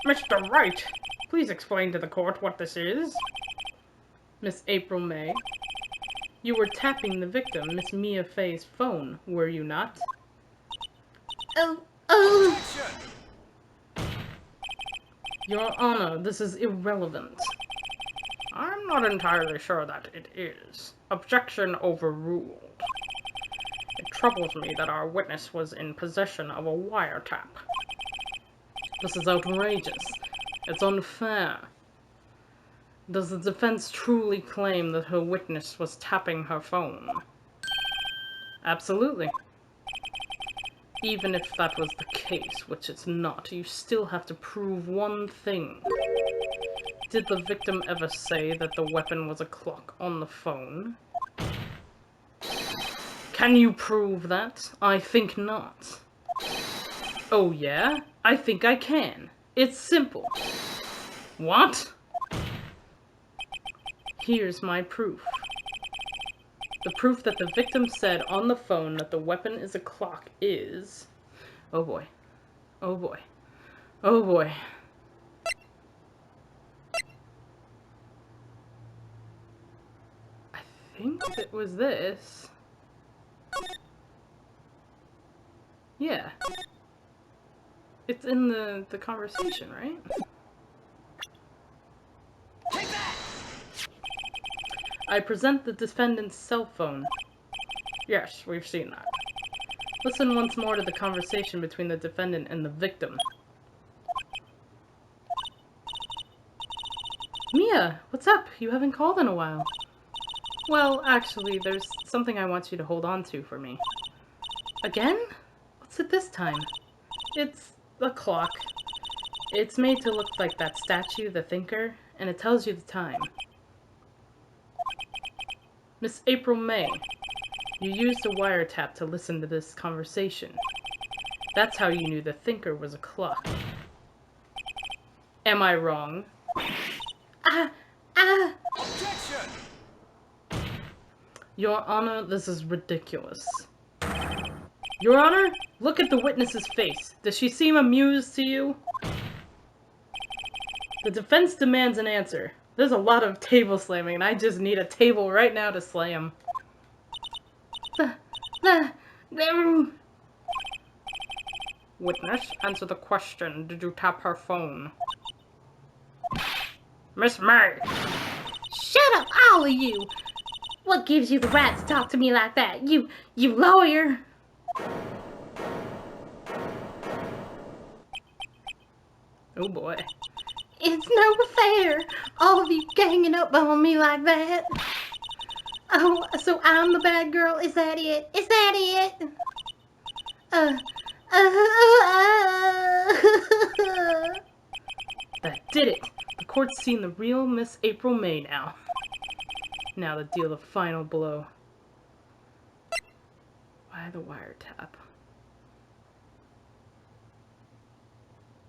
S1: Mr. Wright, please explain to the court what this is. Miss April May, you were tapping the victim, Miss Mia Fay's phone, were you not?
S6: Oh.
S1: Your Honor, this is irrelevant. I'm not entirely sure that it is. Objection overruled. It troubles me that our witness was in possession of a wiretap. This is outrageous. It's unfair. Does the defense truly claim that her witness was tapping her phone? Absolutely. Even if that was the case, which it's not, you still have to prove one thing. Did the victim ever say that the weapon was a clock on the phone? Can you prove that? I think not. Oh yeah? I think I can. It's simple. What? Here's my proof. The proof that the victim said on the phone that the weapon is a clock is... Oh boy. Oh boy. Oh boy. I think it was this. Yeah. It's in the conversation, right? I present the defendant's cell phone. Yes, we've seen that. Listen once more to the conversation between the defendant and the victim. Mia, what's up? You haven't called in a while. Well, actually, there's something I want you to hold on to for me. Again? What's it this time? It's a clock. It's made to look like that statue, the thinker, and it tells you the time. Miss April May, you used a wiretap to listen to this conversation. That's how you knew the thinker was a clock. Am I wrong?
S4: Objection!
S1: Your Honor, this is ridiculous. Your Honor, look at the witness's face. Does she seem amused to you? The defense demands an answer. There's a lot of table slamming, and I just need a table right now to slam. Witness, answer the question. Did you tap her phone? Miss May!
S6: Shut up, all of you! What gives you the right to talk to me like that? You lawyer!
S1: Oh boy.
S6: It's no fair, all of you ganging up on me like that. Oh, so I'm the bad girl? Is that it? Is that it?
S1: That did it! The court's seen the real Miss April May now. Now to deal the final blow. Why the wiretap?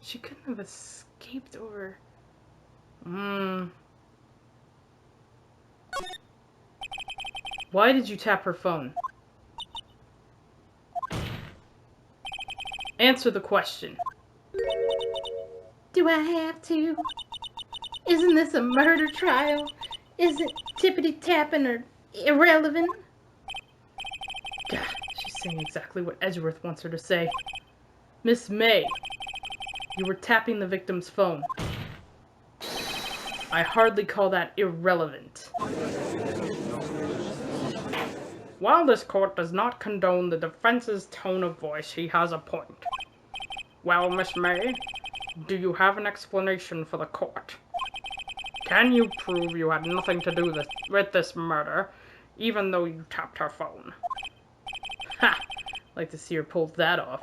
S1: She couldn't have escaped over... Why did you tap her phone? Answer the question.
S6: Do I have to? Isn't this a murder trial? Isn't tippity-tapping or irrelevant?
S1: God, she's saying exactly what Edgeworth wants her to say. Miss May, you were tapping the victim's phone. I hardly call that irrelevant. While this court does not condone the defense's tone of voice, he has a point. Well, Miss May, do you have an explanation for the court? Can you prove you had nothing to do with this murder, even though you tapped her phone? Ha! Like to see her pull that off.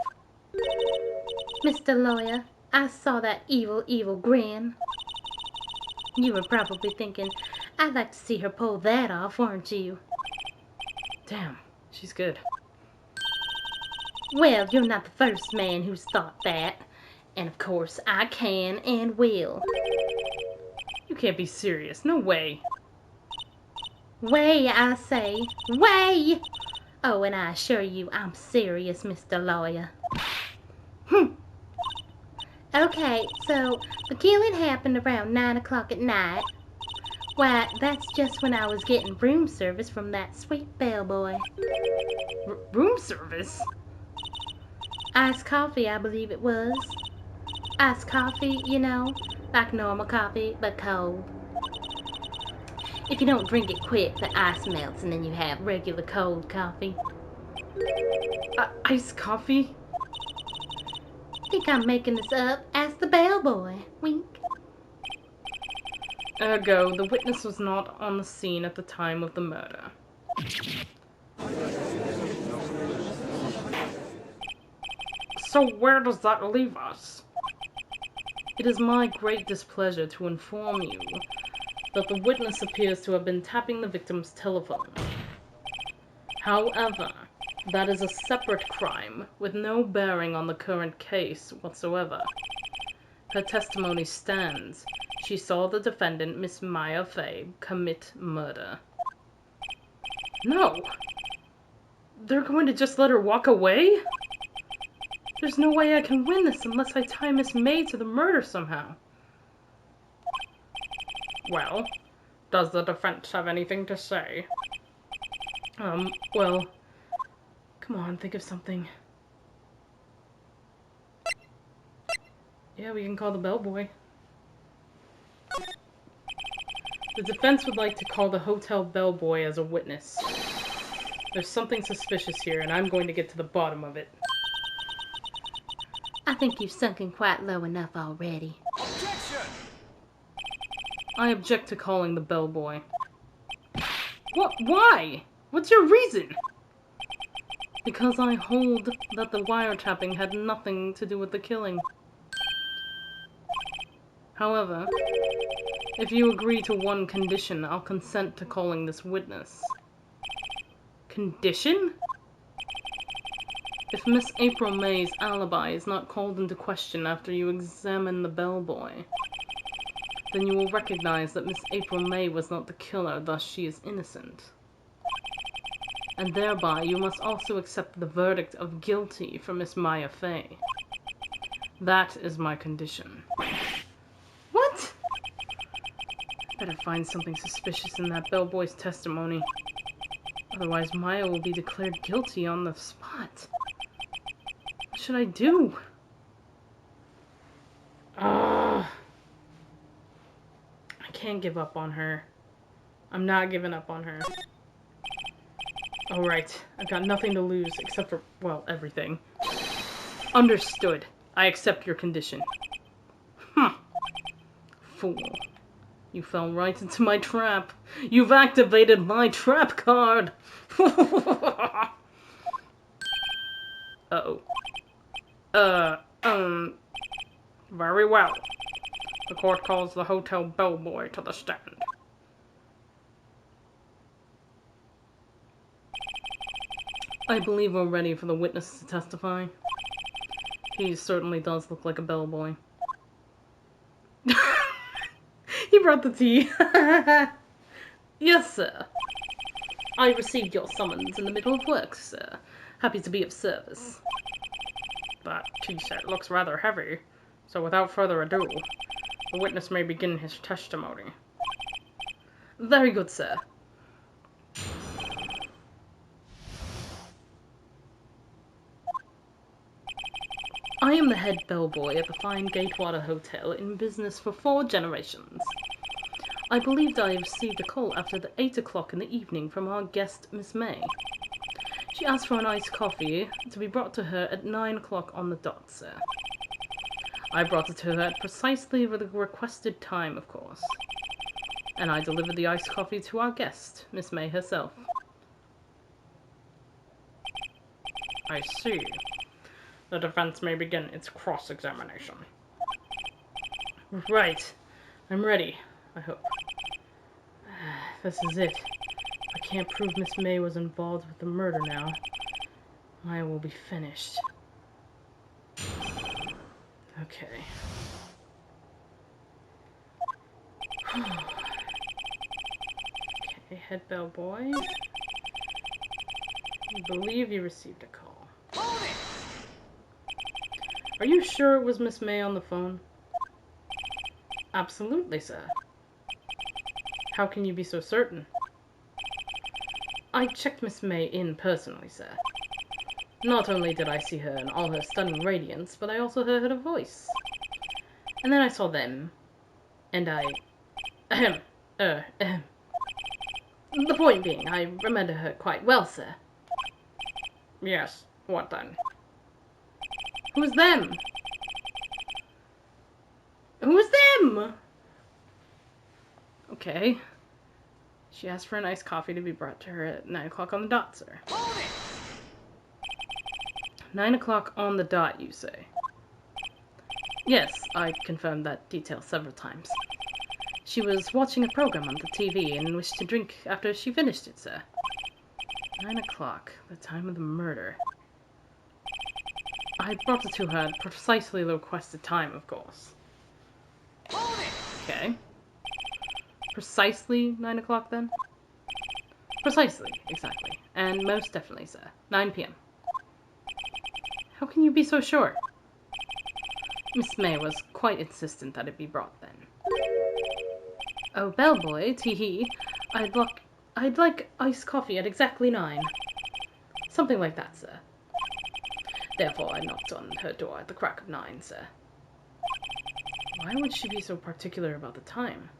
S6: Mr. Lawyer, I saw that evil, evil grin. You were probably thinking, I'd like to see her pull that off, weren't you?
S1: Damn, she's good.
S6: Well, you're not the first man who's thought that. And of course, I can and will.
S1: You can't be serious. No way.
S6: Way, I say. Way! Oh, and I assure you, I'm serious, Mr. Lawyer. Okay, so the killing happened around 9 o'clock at night. Why, that's just when I was getting room service from that sweet bellboy.
S1: Room service?
S6: Iced coffee, I believe it was. Iced coffee, you know, like normal coffee, but cold. If you don't drink it quick, the ice melts and then you have regular cold coffee.
S1: Iced coffee?
S6: Think I'm making this up? Ask the bellboy. Wink.
S1: Ergo, the witness was not on the scene at the time of the murder. So where does that leave us? It is my great displeasure to inform you that the witness appears to have been tapping the victim's telephone. However, that is a separate crime with no bearing on the current case whatsoever. Her testimony stands. She saw the defendant, Miss Maya Fay, commit murder. No! They're going to just let her walk away? There's no way I can win this unless I tie Miss May to the murder somehow. Well, does the defense have anything to say? Well, come on, think of something. Yeah, we can call the bellboy. The defense would like to call the hotel bellboy as a witness. There's something suspicious here, and I'm going to get to the bottom of it.
S6: I think you've sunken quite low enough already.
S4: Objection!
S1: I object to calling the bellboy. What? Why? What's your reason? Because I hold that the wiretapping had nothing to do with the killing. However, if you agree to one condition, I'll consent to calling this witness. Condition? If Miss April May's alibi is not called into question after you examine the bellboy, then you will recognize that Miss April May was not the killer, thus she is innocent. And thereby, you must also accept the verdict of guilty for Miss Maya Fay. That is my condition. What? Better find something suspicious in that bellboy's testimony. Otherwise, Maya will be declared guilty on the spot. What should I do? I can't give up on her. I'm not giving up on her. Alright, I've got nothing to lose except for, well, everything. Understood. I accept your condition. Fool. You fell right into my trap. You've activated my trap card! Uh-oh. Very well. The court calls the hotel bellboy to the stand. I believe we're ready for the witness to testify. He certainly does look like a bellboy. He brought the tea. Yes, sir. I received your summons in the middle of work, sir. Happy to be of service. That tea set looks rather heavy, so without further ado, the witness may begin his testimony. Very good, sir. I am the head bellboy at the fine Gatewater Hotel, in business for 4 generations. I believed I received a call after the 8 o'clock in the evening from our guest, Miss May. She asked for an iced coffee to be brought to her at 9 o'clock on the dot, sir. I brought it to her at precisely the requested time, of course. And I delivered the iced coffee to our guest, Miss May herself. I see. The defense may begin its cross-examination. Right. I'm ready, I hope. This is it. If I can't prove Miss May was involved with the murder now, I will be finished. Okay. Okay, head bellboy. I believe you received a call. Are you sure it was Miss May on the phone? Absolutely, sir. How can you be so certain? I checked Miss May in personally, sir. Not only did I see her in all her stunning radiance, but I also heard her voice. And then I saw them, and The point being, I remember her quite well, sir. Yes, what then? Who's them? Who's them? Okay. She asked for an iced coffee to be brought to her at 9 o'clock on the dot, sir. 9 o'clock on the dot, you say? Yes, I confirmed that detail several times. She was watching a program on the TV and wished to drink after she finished it, sir. 9 o'clock, the time of the murder. I brought it to her at precisely the requested time, of course. Okay. Precisely 9 o'clock, then? Precisely, exactly. And most definitely, sir. 9 p.m. How can you be so sure? Miss May was quite insistent that it be brought then. Oh, bellboy, tee-hee. I'd like iced coffee at exactly 9. Something like that, sir. Therefore, I knocked on her door at the crack of 9, sir. Why would she be so particular about the time?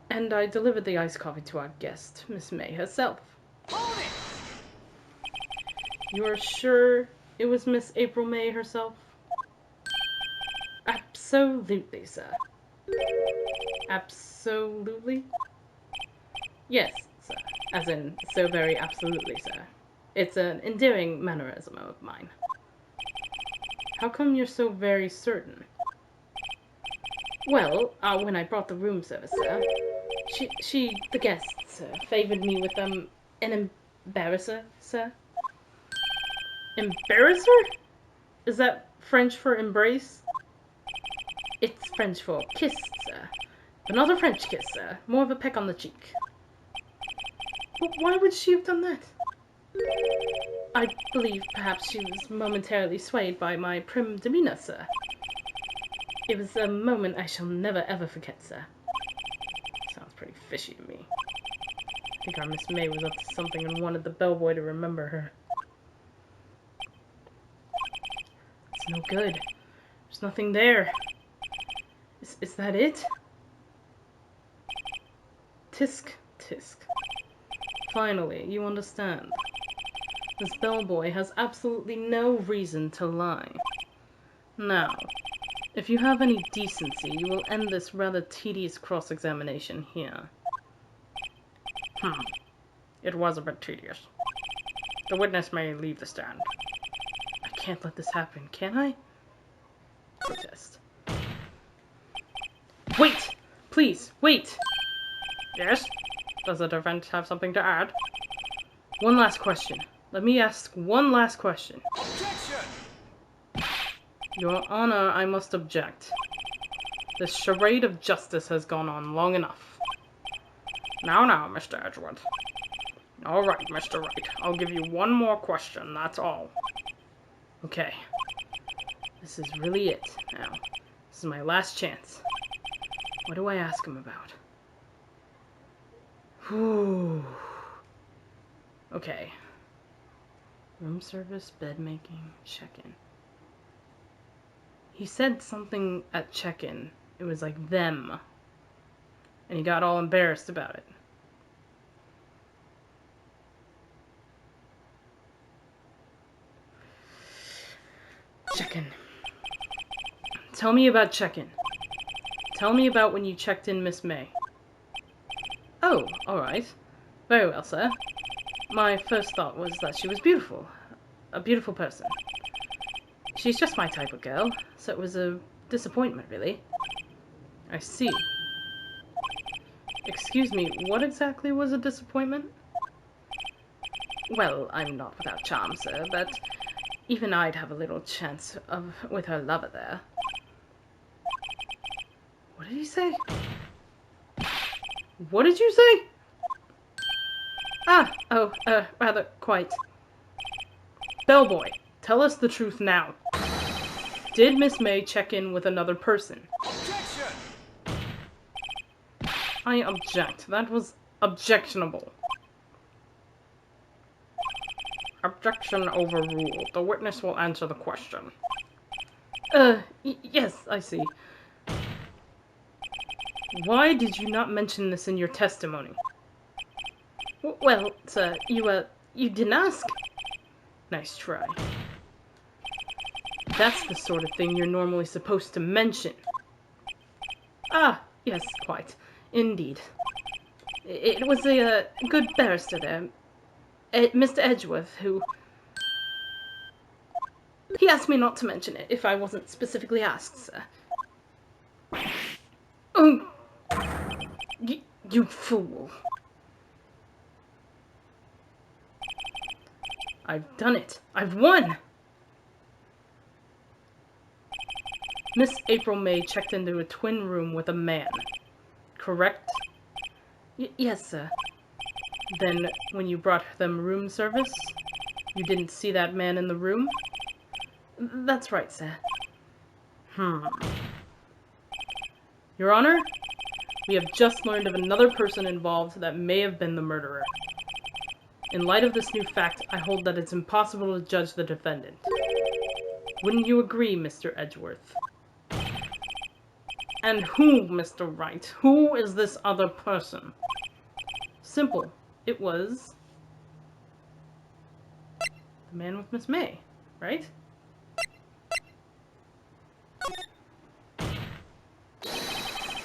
S1: And I delivered the iced coffee to our guest, Miss May herself. You're sure it was Miss April May herself? Absolutely, sir. Absolutely? Yes, sir. As in, so very absolutely, sir. It's an endearing mannerism of mine. How come you're so very certain? Well, when I brought the room service, sir, the guest, sir, favored me with, an embarrasser, sir. Embarrasser? Is that French for embrace? It's French for kiss, sir. But not a French kiss, sir. More of a peck on the cheek. But why would she have done that? I believe perhaps she was momentarily swayed by my prim demeanor, sir. It was a moment I shall never ever forget, sir. Sounds pretty fishy to me. I think our Miss May was up to something and wanted the bellboy to remember her. It's no good. There's nothing there. Is that it? Tisk, tisk. Finally, you understand. This bellboy has absolutely no reason to lie. Now, if you have any decency, you will end this rather tedious cross-examination here. It was a bit tedious. The witness may leave the stand. I can't let this happen, can I? protest. Wait! Please, wait! Yes? Does the defense have something to add? One last question. Let me ask one last question.
S4: Objection!
S1: Your Honor, I must object. This charade of justice has gone on long enough. Now, Mr. Edgeworth. Alright, Mr. Wright. I'll give you one more question, that's all. Okay. This is really it, now. This is my last chance. What do I ask him about? Whew. Okay. Room service, bed making, check-in. He said something at check-in. It was like them. And he got all embarrassed about it. Check-in. Tell me about check-in. Tell me about when you checked in Miss May. Oh, alright. Very well, sir. My first thought was that she was beautiful. A beautiful person. She's just my type of girl, so it was a disappointment, really. I see. Excuse me, what exactly was a disappointment? Well, I'm not without charm, sir, but even I'd have a little chance with her lover there. What did he say? What did you say? Rather quite. Bellboy, tell us the truth now. Did Miss May check in with another person?
S4: Objection!
S1: I object. That was objectionable. Objection overruled. The witness will answer the question. Yes, I see. Why did you not mention this in your testimony? Well, sir, you didn't ask. Nice try. That's the sort of thing you're normally supposed to mention. Ah, yes, quite. Indeed. It was a good barrister there, Mr. Edgeworth, who... He asked me not to mention it if I wasn't specifically asked, sir. Oh, you fool. I've done it. I've won! Miss April May checked into a twin room with a man. Correct? Yes, sir. Then, when you brought them room service, you didn't see that man in the room? That's right, sir. Your Honor, we have just learned of another person involved that may have been the murderer. In light of this new fact, I hold that it's impossible to judge the defendant. Wouldn't you agree, Mr. Edgeworth? And who, Mr. Wright? Who is this other person? Simple. It was... the man with Miss May, right?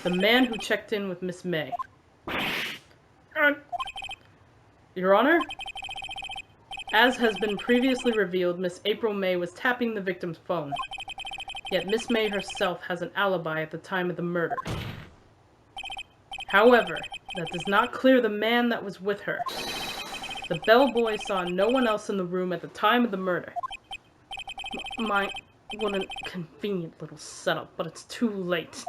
S1: The man who checked in with Miss May. Your Honor? As has been previously revealed, Miss April May was tapping the victim's phone. Yet Miss May herself has an alibi at the time of the murder. However, that does not clear the man that was with her. The bellboy saw no one else in the room at the time of the murder. What a convenient little setup, but it's too late.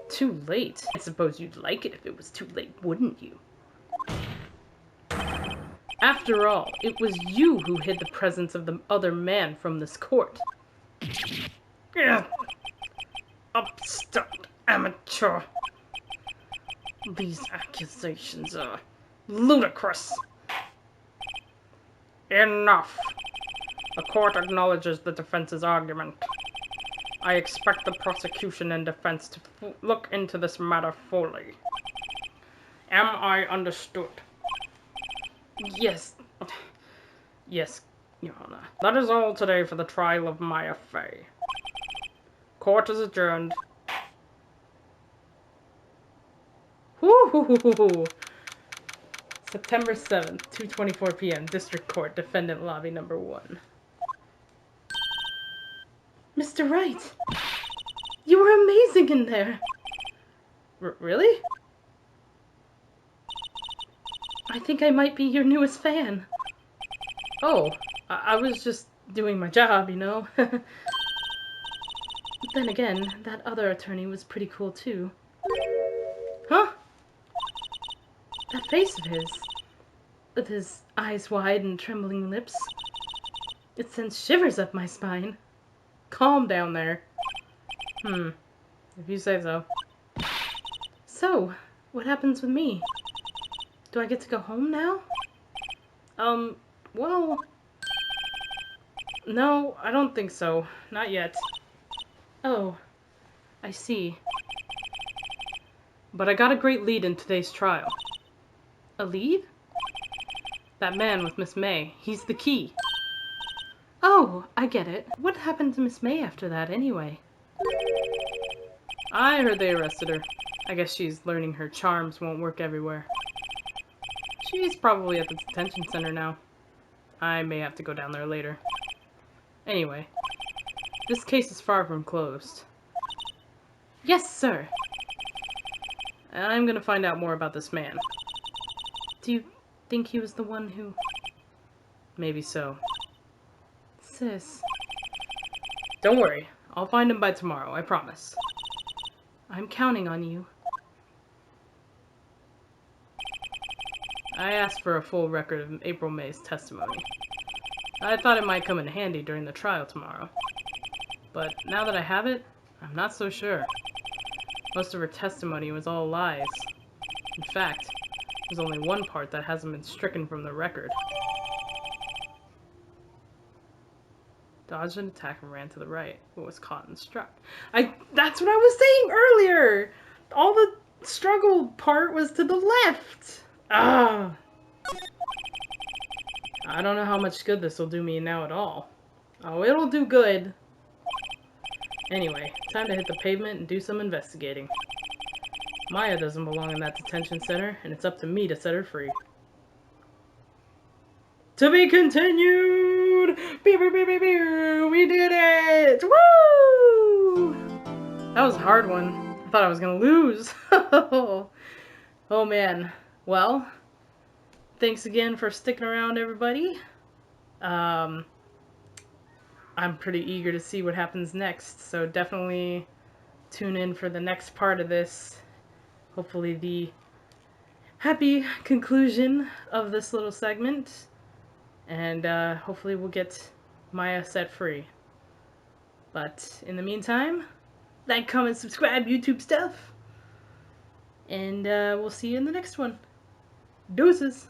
S1: Too late? I suppose you'd like it if it was too late, wouldn't you? After all, it was you who hid the presence of the other man from this court. Upstart amateur. These accusations are ludicrous. Enough. The court acknowledges the defense's argument. I expect the prosecution and defense to look into this matter fully. Am I understood? Yes. Yes, Your Honor. That is all today for the trial of Maya Fey. Court is adjourned. Woo-hoo-hoo-hoo-hoo. September 7th, 2:24 p.m. District Court, Defendant Lobby Number 1. Mr. Wright, you were amazing in there. Really? I think I might be your newest fan. Oh, I was just doing my job, you know? Then again, that other attorney was pretty cool too. Huh? That face of his, with his eyes wide and trembling lips, it sends shivers up my spine. Calm down there. If you say so. So, what happens with me? Do I get to go home now? Well... No, I don't think so. Not yet. Oh, I see. But I got a great lead in today's trial. A lead? That man with Miss May. He's the key. Oh, I get it. What happened to Miss May after that, anyway? I heard they arrested her. I guess she's learning her charms won't work everywhere. She's probably at the detention center now. I may have to go down there later. Anyway, this case is far from closed. Yes, sir. I'm gonna find out more about this man. Do you think he was the one who... Maybe so. Sis. Don't worry. I'll find him by tomorrow, I promise. I'm counting on you. I asked for a full record of April May's testimony. I thought it might come in handy during the trial tomorrow. But now that I have it, I'm not so sure. Most of her testimony was all lies. In fact, there's only one part that hasn't been stricken from the record. Dodged an attack and ran to the right, but was caught and struck. That's what I was saying earlier! All the struggle part was to the left! Ah! I don't know how much good this will do me now at all. Oh, it'll do good. Anyway, time to hit the pavement and do some investigating. Maya doesn't belong in that detention center, and it's up to me to set her free. To be continued! We did it! Woo! That was a hard one. I thought I was gonna lose. Oh man. Well, thanks again for sticking around, everybody. I'm pretty eager to see what happens next, so definitely tune in for the next part of this. Hopefully the happy conclusion of this little segment. And hopefully we'll get Maya set free. But in the meantime, like, comment, subscribe, YouTube stuff. And we'll see you in the next one. Deuces.